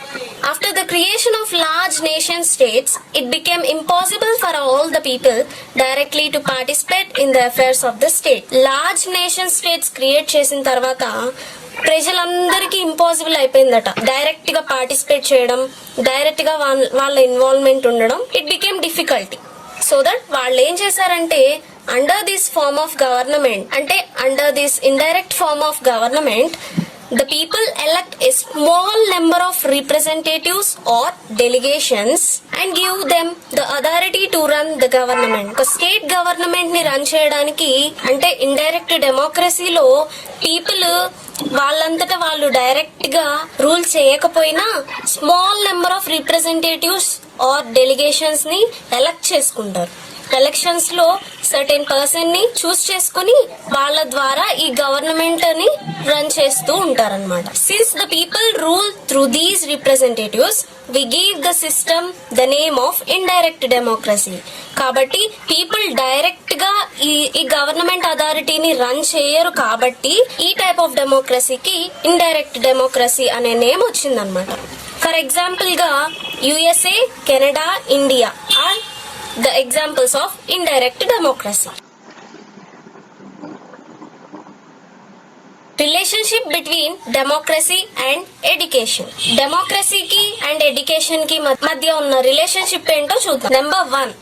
After the creation of large nation states, it became impossible for all the people directly to participate in the affairs of the state. Large nation states create చేసిన తర్వాత ప్రజలందరికీ impossible అయిపోయిందట direct గా participate చేయడం, direct గా వాళ్ళ involvement ఉండడం. It became difficulty. So that వాళ్ళు ఏం చేశారంటే under this form of government, under this indirect form of government, the people elect a small number of representatives or delegations and give them the authority to run the government. State government ni run cheyadaniki ante indirect democracy lo people వాళ్ళంతటా వాళ్ళు direct గా rule చేయకపోయినా small number of representatives or delegations ని elect చేసుకుంటారు. Elections లో certain person ని choose చేసుకుని వాళ్ళ ద్వారా ఈ గవర్నమెంట్ ని రన్ చేస్తూ ఉంటారన్నమాట. Since the people rule through these representatives we give the system the name of indirect democracy. కాబట్టి పీపుల్ డైరెక్ట్ గా ఈ గవర్నమెంట్ అథారిటీని రన్ చేయరు కాబట్టి ఈ టైప్ ఆఫ్ డెమోక్రసీకి ఇండైరెక్ట్ డెమోక్రసీ అనే నేమ్ వచ్చిందనమాట. ఫర్ ఎగ్జాంపుల్ గా USA, Canada, India are the examples of indirect democracy. Relationship between democracy and education. Democracy ki and education ki madhya unna relationship ento chuddam. Number 1,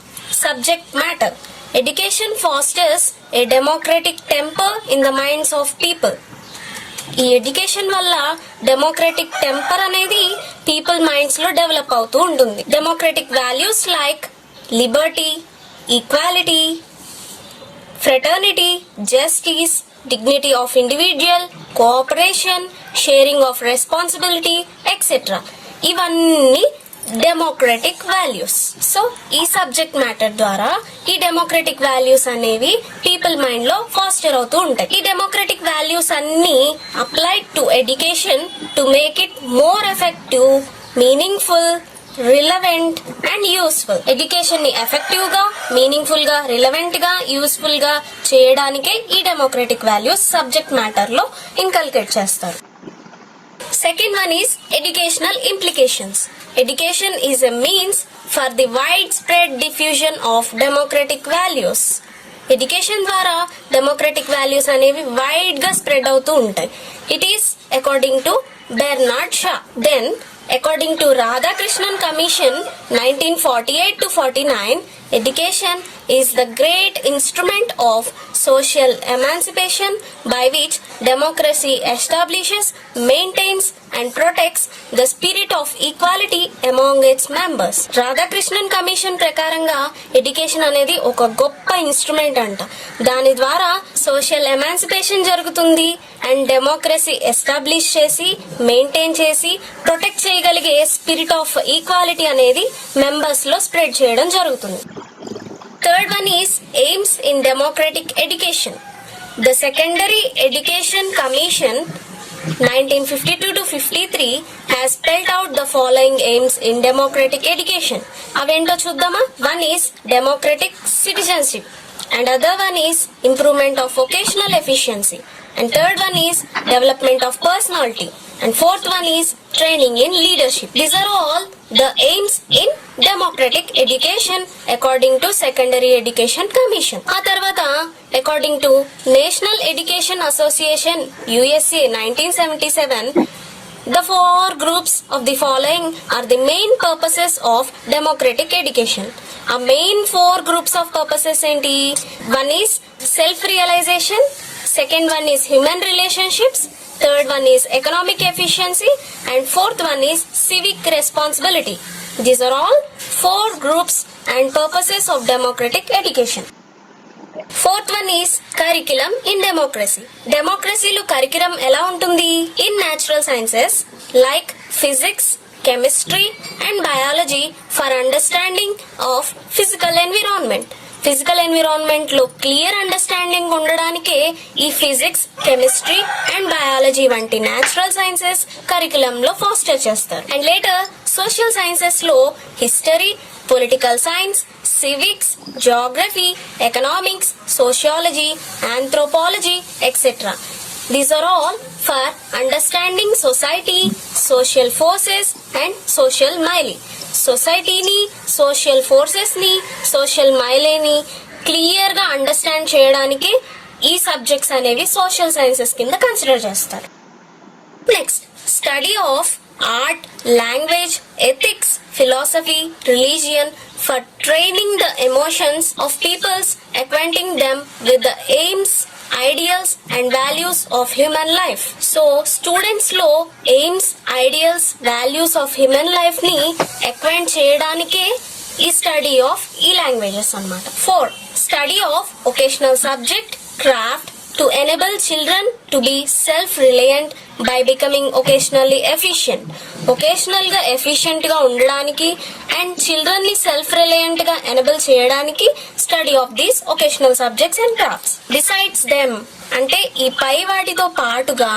subject matter. Education fosters a democratic temper in the minds of people. ఈ education వల్ల democratic temper అనేది people minds లో develop అవుతూ ఉంటుంది. Democratic values like liberty, equality, fraternity, justice, dignity of individual, cooperation, sharing of responsibility, etc. ఇవన్నీ democratic values. So ఈ subject matter ద్వారా ఈ డెమోక్రటిక్ వాల్యూస్ అనేవి పీపుల్ మైండ్ లో ఫాస్టర్ అవుతూ ఉంటాయి. ఈ డెమోక్రటిక్ వాల్యూస్ అన్ని applied to education to make it more effective, meaningful, relevant and useful. Education ని ఎఫెక్టివ్ గా, మీనింగ్ఫుల్ గా, రిలవెంట్ గా, యూస్ఫుల్ గా చేయడానికే ఈ డెమోక్రటిక్ వాల్యూస్ సబ్జెక్ట్ మ్యాటర్ లో ఇన్కల్కేట్ చేస్తారు. Second one is educational implications. Education is a means for the wide spread diffusion of democratic values. Education ద్వారా డెమోక్రటిక్ వాల్యూస్ అనేవి వైడ్ గా స్ప్రెడ్ అవుతూ ఉంటాయి. It is according to Bernard Shaw. Then according to Radhakrishnan Commission 1948 to 49, education is the great instrument of social emancipation by which democracy establishes, maintains and protects the spirit of equality among its members. Radhakrishnan Commission ప్రకారంగా education అనేది ఒక గొప్ప instrument అంట. దాని ద్వారా social emancipation జరుగుతుంది and democracy establish చేసి, maintain చేసి, ప్రొటెక్ట్ చేయగలిగే స్పిరిట్ ఆఫ్ ఈక్వాలిటీ అనేది మెంబర్స్ లో స్ప్రెడ్ చేయడం జరుగుతుంది. Third one is aims in democratic education. The Secondary Education Commission 1952 to 53 has spelled out the following aims in democratic education. Avento chuddama. One is democratic citizenship and other one is improvement of vocational efficiency and third one is development of personality and fourth one is training in leadership. These are all the aims in democratic education according to Secondary Education Commission. ఆ తర్వాత according to National Education Association USA 1977, the four groups of the following are the main purposes of democratic education. A main four groups of purposes enti? One is self-realization, second one is human relationships, third one is economic efficiency and fourth one is civic responsibility. These are all four groups and purposes of democratic education. Fourth one is curriculum in democracy. Democracyలో curriculum ఎలా ఉంటుంది? In natural sciences like physics, chemistry and biology for understanding of physical environment. Physical environment లో clear understanding ఉండడానికే ఈ physics, chemistry and biology వంటి natural sciences curriculum లో faster చేస్తారు. And later social sciences లో history, political science, civics, geography, economics, sociology, anthropology, etc. These are all for understanding society, social forces and social milieu. సొసైటీని, social forces ని, social మైలేని clear గా understand చేయడానికి ఈ subjects అనేవి social sciences కింద consider చేస్తారు. Next, study of art, language, ethics, philosophy, religion for training the emotions of peoples, acquainting them with the aims, ideals and values of human life. So students లో aims, ideals, values of human life ని acquaint చేయడానికే ఈ study of ఈ languages అన్నమాట. 4. Study of occasional subject, craft to enable children to be self-reliant by becoming occasionally efficient. Vocational గా efficient గా ఉండడానికి and children ని సెల్ఫ్ రిలయంట్ గా ఎనేబుల్ చేయడానికి study of these vocational subjects and crafts. Besides them అంటే ఈ పై వాటితో పాటుగా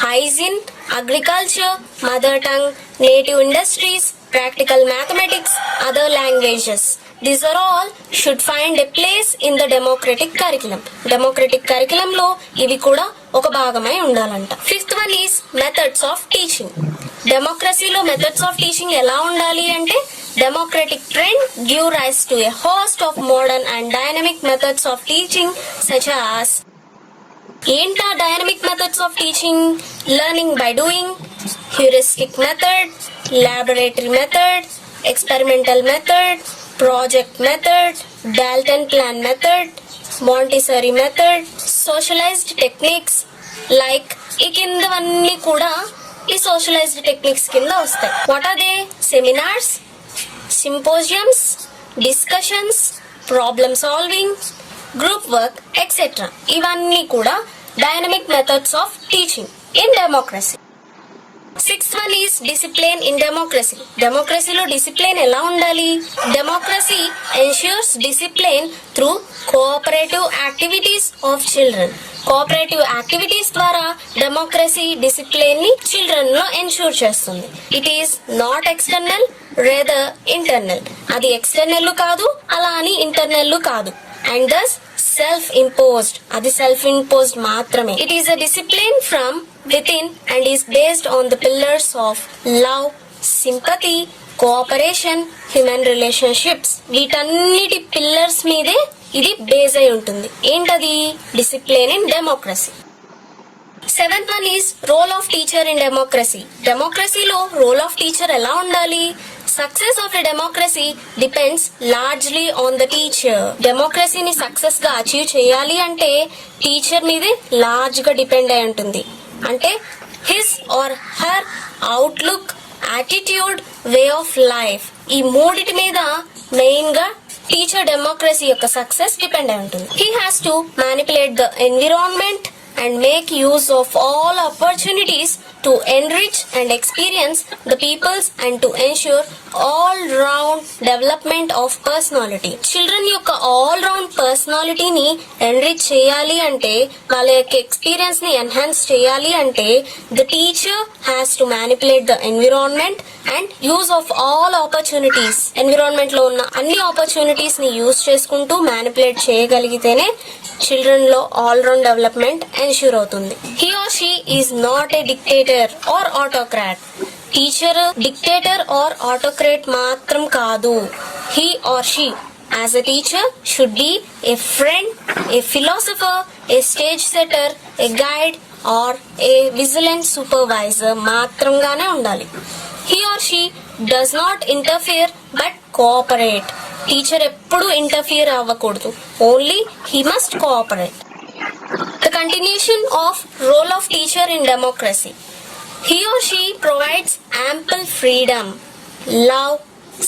hygiene, agriculture, mother tongue, native industries, practical mathematics, other languages, these are all should find a place in the democratic curriculum. Democratic curriculum లో ఇవి కూడా ఒక భాగమై ఉండాలంట. 5th one is methods of teaching. డెమోక్రసీలో మెథడ్స్ ఆఫ్ టీచింగ్ ఎలా ఉండాలి అంటే democratic trend give rise to a host of modern and dynamic methods of teaching such as ఏంటా dynamic methods of teaching? Learning by doing, heuristic method, laboratory method, experimental method, project method, Dalton plan method, Montessori method, socialised techniques like ఈ కిందవన్నీ కూడా ఈ socialised techniques కింద వస్తాయి. What are they? Seminars, symposiums, discussions, problem solving, group work etcetera. ఇవన్నీ కూడా dynamic methods of teaching in democracy. 6th one is discipline in democracy. డెమోక్రసీలో discipline ఎలా ఉండాలి? Democracy ensures discipline through cooperative activities of children. Cooperative activities ద్వారా democracy discipline ని children లో ensure చేస్తుంది. It is not external, rather internal. అది external కాదు, అలా అని ఇంటర్నల్ కాదు. అండ్ దస్ సెల్ఫ్ ఇంపోజ్డ్, అది సెల్ఫ్ ఇంపోజ్డ్ మాత్రమే. It is a discipline from within and is based on the pillars of love, sympathy, cooperation, human relationships. వీటన్నిటి pillars మీదే ఇది బేస్ అయి ఉంటుంది. ఏంటది? Discipline in democracy. 7th one is role of teacher in democracy. డెమోక్రసీలో role of teacher ఎలా ఉండాలి? Success of a democracy depends largely on the teacher. డెమోక్రసీని సక్సెస్ గా అచీవ్ చేయాలి అంటే టీచర్ మీదే లార్జ్ గా డిపెండ్ అయి ఉంటుంది. అంటే his or her outlook, attitude, way of life, ఈ మూడిటి మీద మెయిన్ గా టీచర్ డెమోక్రసీ యొక్క సక్సెస్ డిపెండ్ అయి ఉంటుంది. He has to manipulate the environment and make use of all opportunities to enrich and experience the peoples and to ensure all round development of personality. Children యొక్క all round personality ని enrich చేయాలి అంటే, వాళ్ళ యొక్క experience ని enhance చేయాలి అంటే the teacher has to manipulate the environment and use of all opportunities. Environment లో ఉన్న అన్ని ఆపర్చునిటీస్ ని యూజ్ చేసుకుంటూ మ్యానిపులేట్ చేయగలిగితేనే చిల్డ్రన్ లో ఆల్ రౌండ్ డెవలప్మెంట్ ఎన్ష్యూర్ అవుతుంది. He or she is not a dictator or autocrat. Teacher dictator or autocrat మాత్రం కాదు. He or she as a teacher should be a friend, a philosopher, a stage setter, a guide or a vigilant supervisor మాత్రంగానే ఉండాలి. He or she does not interfere but cooperate. Teacher ఎప్పుడు interfere అవ్వకూడదు, only he must cooperate. The continuation of role of teacher in democracy. He or she provides ample freedom, love,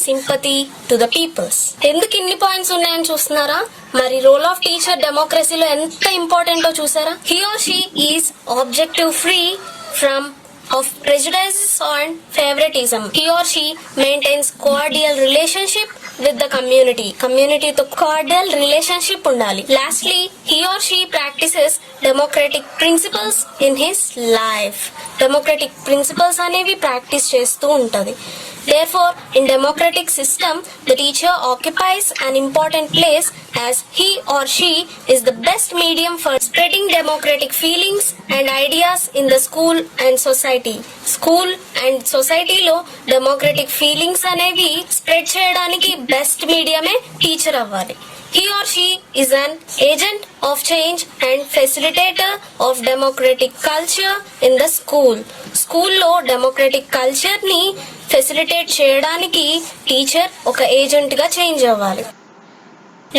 sympathy to the peoples. ఎందుకు ఇన్ని points ఉన్నాయని చూస్తున్నారా? మరి role of teacher డెమోక్రసీలో ఎంత ఇంపార్టెంటో చూసారా? He or she is objective free from of prejudices and favoritism. He or she maintains cordial relationship with the community. Community to cordial relationship undali. Lastly, he or she practices democratic principles in his life. Democratic principles అనేవి practice చేస్తూ ఉంటది. Therefore, in democratic system, the teacher occupies an important place as he or she is the best medium for spreading democratic feelings and ideas in the school and society. School and society లో democratic feelings అనేవి spread చేయడానికి best mediumే teacher అవ్వాలి. He or she is an agent of change and facilitator of democratic culture in the school. స్కూల్లో democratic culture ని facilitate చేయడానికి teacher ఒక agent గా change అవ్వాలి.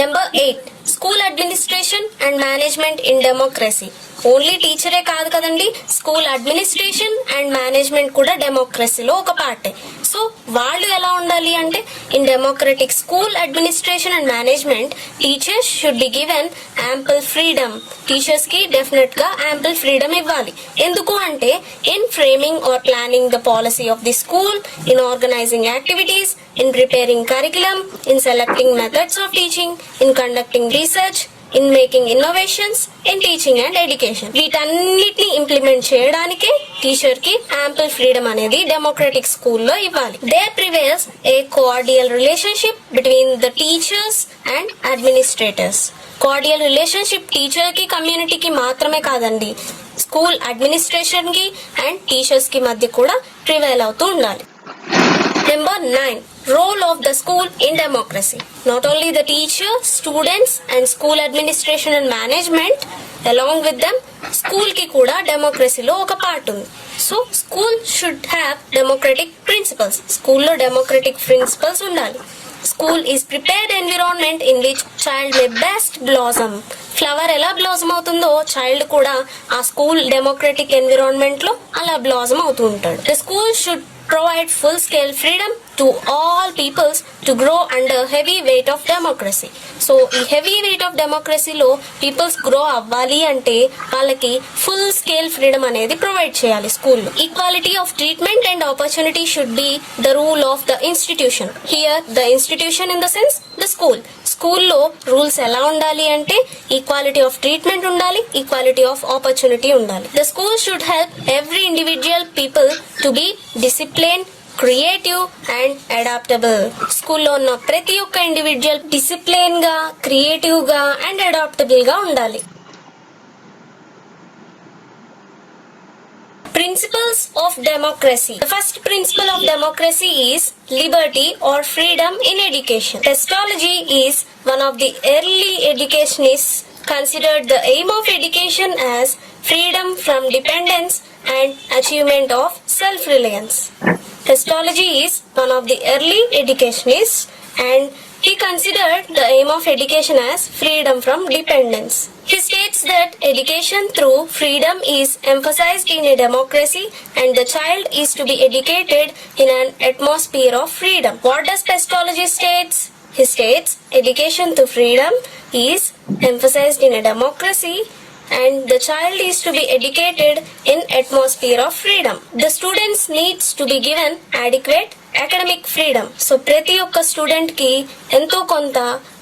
Number 8, school administration and management in democracy. Only టీచరే కాదు కదండి, స్కూల్ అడ్మినిస్ట్రేషన్ అండ్ మేనేజ్మెంట్ కూడా డెమోక్రసీలో ఒక పార్టే. సో వాళ్ళు ఎలా ఉండాలి అంటే, in democratic school administration and management teachers should be given ample freedom. Teachers కి డెఫినెట్ గా యాంపుల్ ఫ్రీడమ్ ఇవ్వాలి. ఎందుకు అంటే, in framing or planning the policy of the school, in organising activities, in preparing curriculum, in selecting methods of teaching, in conducting research, in making innovations in teaching and education. వీటన్నిటిని implement చేయడానికే teacher కి ample freedom అనేది democratic స్కూల్లో ఇవ్వాలి. There prevails a cordial relationship between the teachers and administrators. Cordial relationship teacher కి కమ్యూనిటీకి మాత్రమే కాదండి, స్కూల్ అడ్మినిస్ట్రేషన్ కి అండ్ టీచర్స్ కి మధ్య కూడా ప్రివైల్ అవుతూ ఉండాలి. Number 9, role of the school in democracy. Not only the teacher, students and school administration and management, along with them, school ki kuda democracy lo oka part undi. So, school should have democratic principles. School lo democratic principles undali. School is prepared environment in which child may best blossom. Flower ఎలా blossom అవుతుందో child కూడా ఆ school democratic environment లో అలా blossom అవుతూ ఉంటాడు. The school should provide full-scale freedom to all peoples to grow under heavy weight of democracy. So, ఈ heavy weight of democracy లో peoples grow అవ్వాలి అంటే వాళ్ళకి full scale freedom అనేది ప్రొవైడ్ చేయాలి స్కూల్లో. Equality of treatment and opportunity should be the rule of the institution. Here, the institution in the sense, the school. స్కూల్లో rules ఎలా ఉండాలి అంటే ఈక్వాలిటీ ఆఫ్ ట్రీట్మెంట్ ఉండాలి, ఈక్వాలిటీ ఆఫ్ ఆపర్చునిటీ ఉండాలి. The school should help every individual people to be discipline, creative and adaptable. స్కూల్లో ఉన్న ప్రతి ఒక్క ఇండివిజువల్ డిసిప్లిన్ గా, క్రియేటివ్ గా అండ్ అడాప్టబుల్ గా ఉండాలి. Principles of democracy. The first principle of democracy is liberty or freedom in education. Sociology is one of the early educationists considered the aim of education as freedom from dependence and achievement of self-reliance. Sociology is one of the early educationists and he considered the aim of education as freedom from dependence. He states that education through freedom is emphasized in a democracy and the child is to be educated in an atmosphere of freedom. What does Sociology states? He states education through freedom is emphasized in a democracy and the child is to be educated in atmosphere of freedom. The students needs to be given adequate academic freedom. So ప్రతి ఒక్క student కి ఎంతో కొంత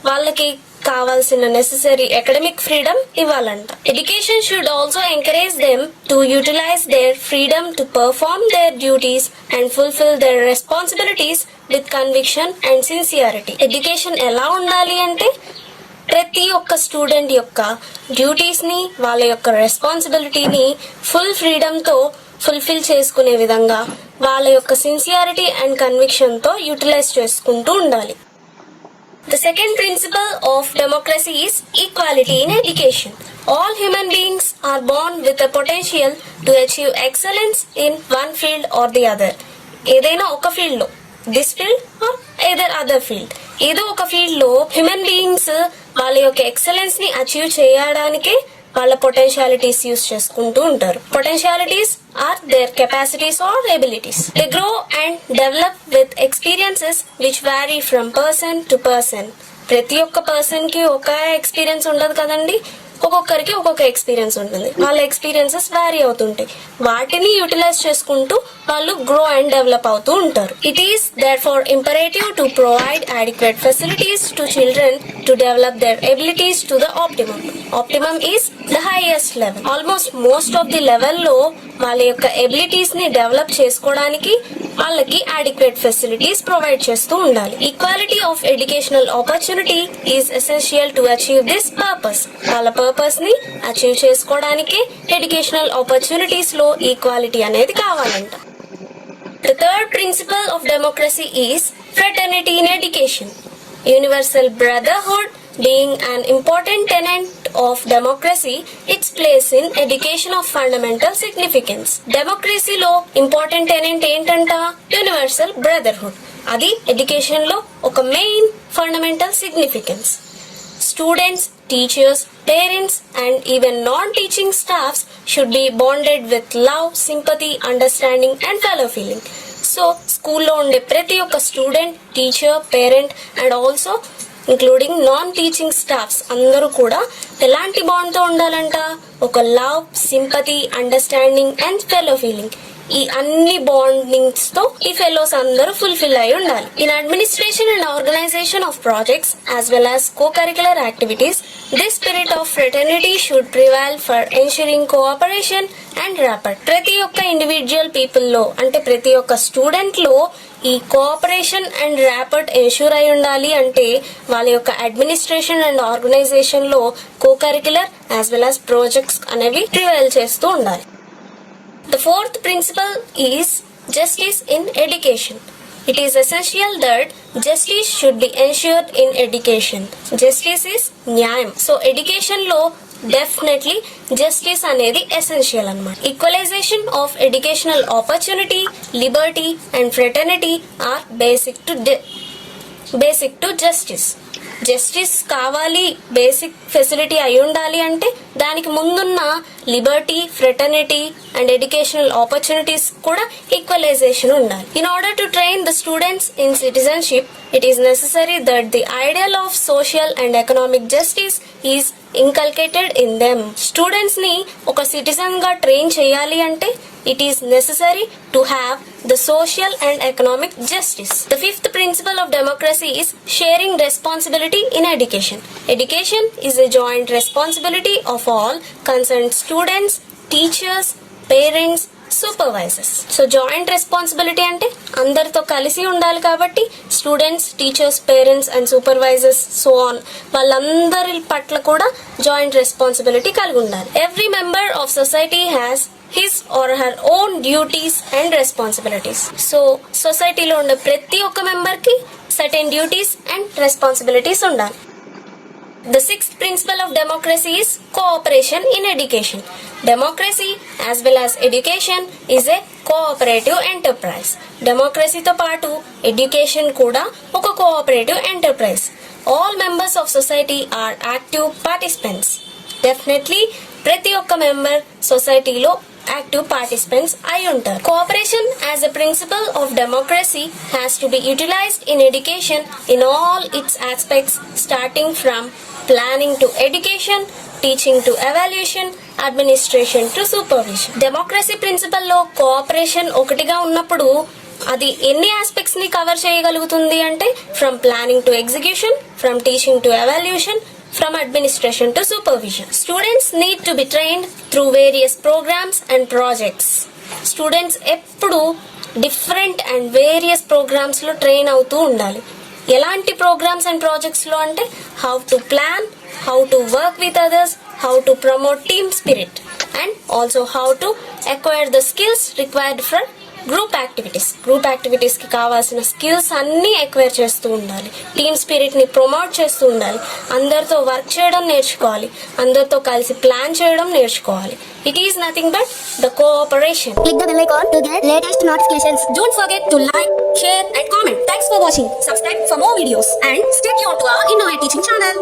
వాళ్ళకి కావాల్సిన necessary academic freedom ఇవ్వాలంట. Education should also encourage them to utilise their freedom to perform their duties and fulfil their responsibilities with conviction and sincerity. Education ఎలా ఉండాలి అంటే ప్రతి ఒక్క స్టూడెంట్ యొక్క డ్యూటీస్ ని, వాళ్ళ యొక్క రెస్పాన్సిబిలిటీని ఫుల్ ఫ్రీడమ్ తో ఫుల్ఫిల్ చేసుకునే విధంగా వాళ్ళ యొక్క సిన్సియారిటీ అండ్ కన్విక్షన్ తో యూటిలైజ్ చేసుకుంటూ ఉండాలి. The second principle of democracy is equality in education. All human beings are born with a potential to achieve excellence in one field or the other. ఏదైనా ఒక field లో, this field are either other field, ఏదో ఒక field లో human beings వాళ్ళ యొక్క excellence ని achieve చేయడానికే వాళ్ళ పొటెన్షియాలిటీస్ యూజ్ చేసుకుంటూ ఉంటారు. Potentialities are their capacities or abilities. They grow and develop with experiences which vary from person to person. ప్రతి ఒక్క పర్సన్ కి ఒక ఎక్స్పీరియన్స్ ఉండదు కదండి, ఒక్కొక్కరికి ఒక్కొక్క ఎక్స్పీరియన్స్ ఉంటుంది, వాళ్ళ ఎక్స్పీరియన్సెస్ వ్యారీ అవుతుంటాయి. వాటిని యూటిలైజ్ చేసుకుంటూ వాళ్ళు గ్రో అండ్ డెవలప్ అవుతూ ఉంటారు. It is therefore imperative to provide adequate facilities to children to develop their abilities to the optimum. Optimum is the highest level. Almost most of the level లో వాళ్ళ యొక్క abilities ని develop చేసుకోవడానికి వాళ్ళకి adequate facilities provide చేస్తూ ఉండాలి. Equality of educational opportunity is essential to achieve this purpose. వాళ్ళ purpose ని అచీవ్ చేసుకోవడానికి ఎడ్యుకేషనల్ ఆపర్చునిటీస్ లో ఈక్వాలిటీ అనేది కావాలంట. The third principle of democracy is fraternity in education. Universal brotherhood being an important tenet of democracy, its place in education of fundamental significance. Democracy లో important tenet ఏంటంట? Universal brotherhood. అది education లో ఒక main fundamental significance. Students, teachers, parents and even non-teaching staffs should be bonded with love, sympathy, understanding and fellow feeling. So, స్కూల్లో ఉండే ప్రతి ఒక్క student, teacher, parent and also including non teaching staffs అందరూ కూడా ఎలాంటి బాండ్తో ఉండాలంట? ఒక love, sympathy, understanding and fellow feeling. ఈ అన్ని బాండింగ్స్ తో ఈ ఫెలోస్ అందరూ ఫుల్ఫిల్ అయి ఉండాలి. In administration and organisation of projects as well as co-curricular activities, this spirit of fraternity should prevail for ensuring cooperation and rapport. ప్రతి ఒక్క individual people లో అంటే ప్రతి ఒక్క స్టూడెంట్ లో ఈ కోఆపరేషన్ అండ్ ర్యాపర్ట్ ఎన్ష్యూర్ అయి ఉండాలి అంటే వాళ్ళ యొక్క అడ్మినిస్ట్రేషన్ అండ్ ఆర్గనైజేషన్ లో co-curricular as well as projects అనేవి ప్రివైల్ చేస్తూ ఉండాలి. The fourth principle is justice in education. It is essential that justice should be ensured in education. Justice is న్యాయం. So education లో డెఫినెట్లీ జస్టిస్ అనేది essential అన్నమాట. Equalisation of educational opportunity, liberty and fraternity are basic to justice. Justice కావాలి, basic facility అయి ఉండాలి అంటే దానికి ముందున్న liberty, fraternity and educational opportunities కూడా ఈక్వలైజేషన్ ఉండాలి. In order to train the students in citizenship, it is necessary that the ideal of social and economic justice is inculcated in them. Students ని ఒక citizen గా train చేయాలి అంటే it is necessary to have the social and economic justice. The fifth principle of democracy is sharing responsibility in education. Education is a joint responsibility of all concerned students, teachers, parents, supervisors. So joint responsibility అంటే అందరితో కలిసి ఉండాలి కాబట్టి students, teachers, parents and supervisors so on వాళ్ళందరి పట్ల కూడా joint responsibility కలిగి ఉండాలి. Every member of society has his or her own duties and responsibilities. So సొసైటీలో ఉండే ప్రతి ఒక్క మెంబర్ కి certain duties and responsibilities ఉండాలి. The sixth principle of democracy is cooperation in education. Democracy as well as education is a cooperative enterprise. Democracy తో పాటు education కూడా ఒక cooperative enterprise. All members of society are active participants. Definitely ప్రతి ఒక్క member సొసైటీలో active participants అయి ఉంటారు. Cooperation as a principle of democracy has to be utilised in education in all its aspects starting from planning to education, teaching to evaluation, administration to supervision. Democracy principle లో cooperation ఒకటిగా ఉన్నప్పుడు అది ఎన్ని aspects ని cover చేయగలుగుతుంది అంటే from planning to execution, from teaching to evaluation, from administration to supervision. Students need to be trained through various programs and projects. Students ఎప్పుడు different and various programmes లో ట్రైన్ అవుతూ ఉండాలి. ఎలాంటి ప్రోగ్రామ్స్ అండ్ ప్రాజెక్ట్స్ లో అంటే how to plan, how to work with others, how to promote team spirit and also how to acquire the skills required for group activities కి కావాల్సిన skills అన్ని acquire చేస్తూ ఉండాలి. టీమ్ స్పిరిట్ ని promote చేస్తూ ఉండాలి. అందరితో వర్క్ చేయడం నేర్చుకోవాలి. అందరితో కలిసి ప్లాన్ చేయడం నేర్చుకోవాలి. It is nothing but the cooperation. Click the bell icon to get latest notifications. Don't forget to like, share and comment. Thanks for watching. Subscribe for more videos and stay tuned to our INNOVATE Teaching Channel.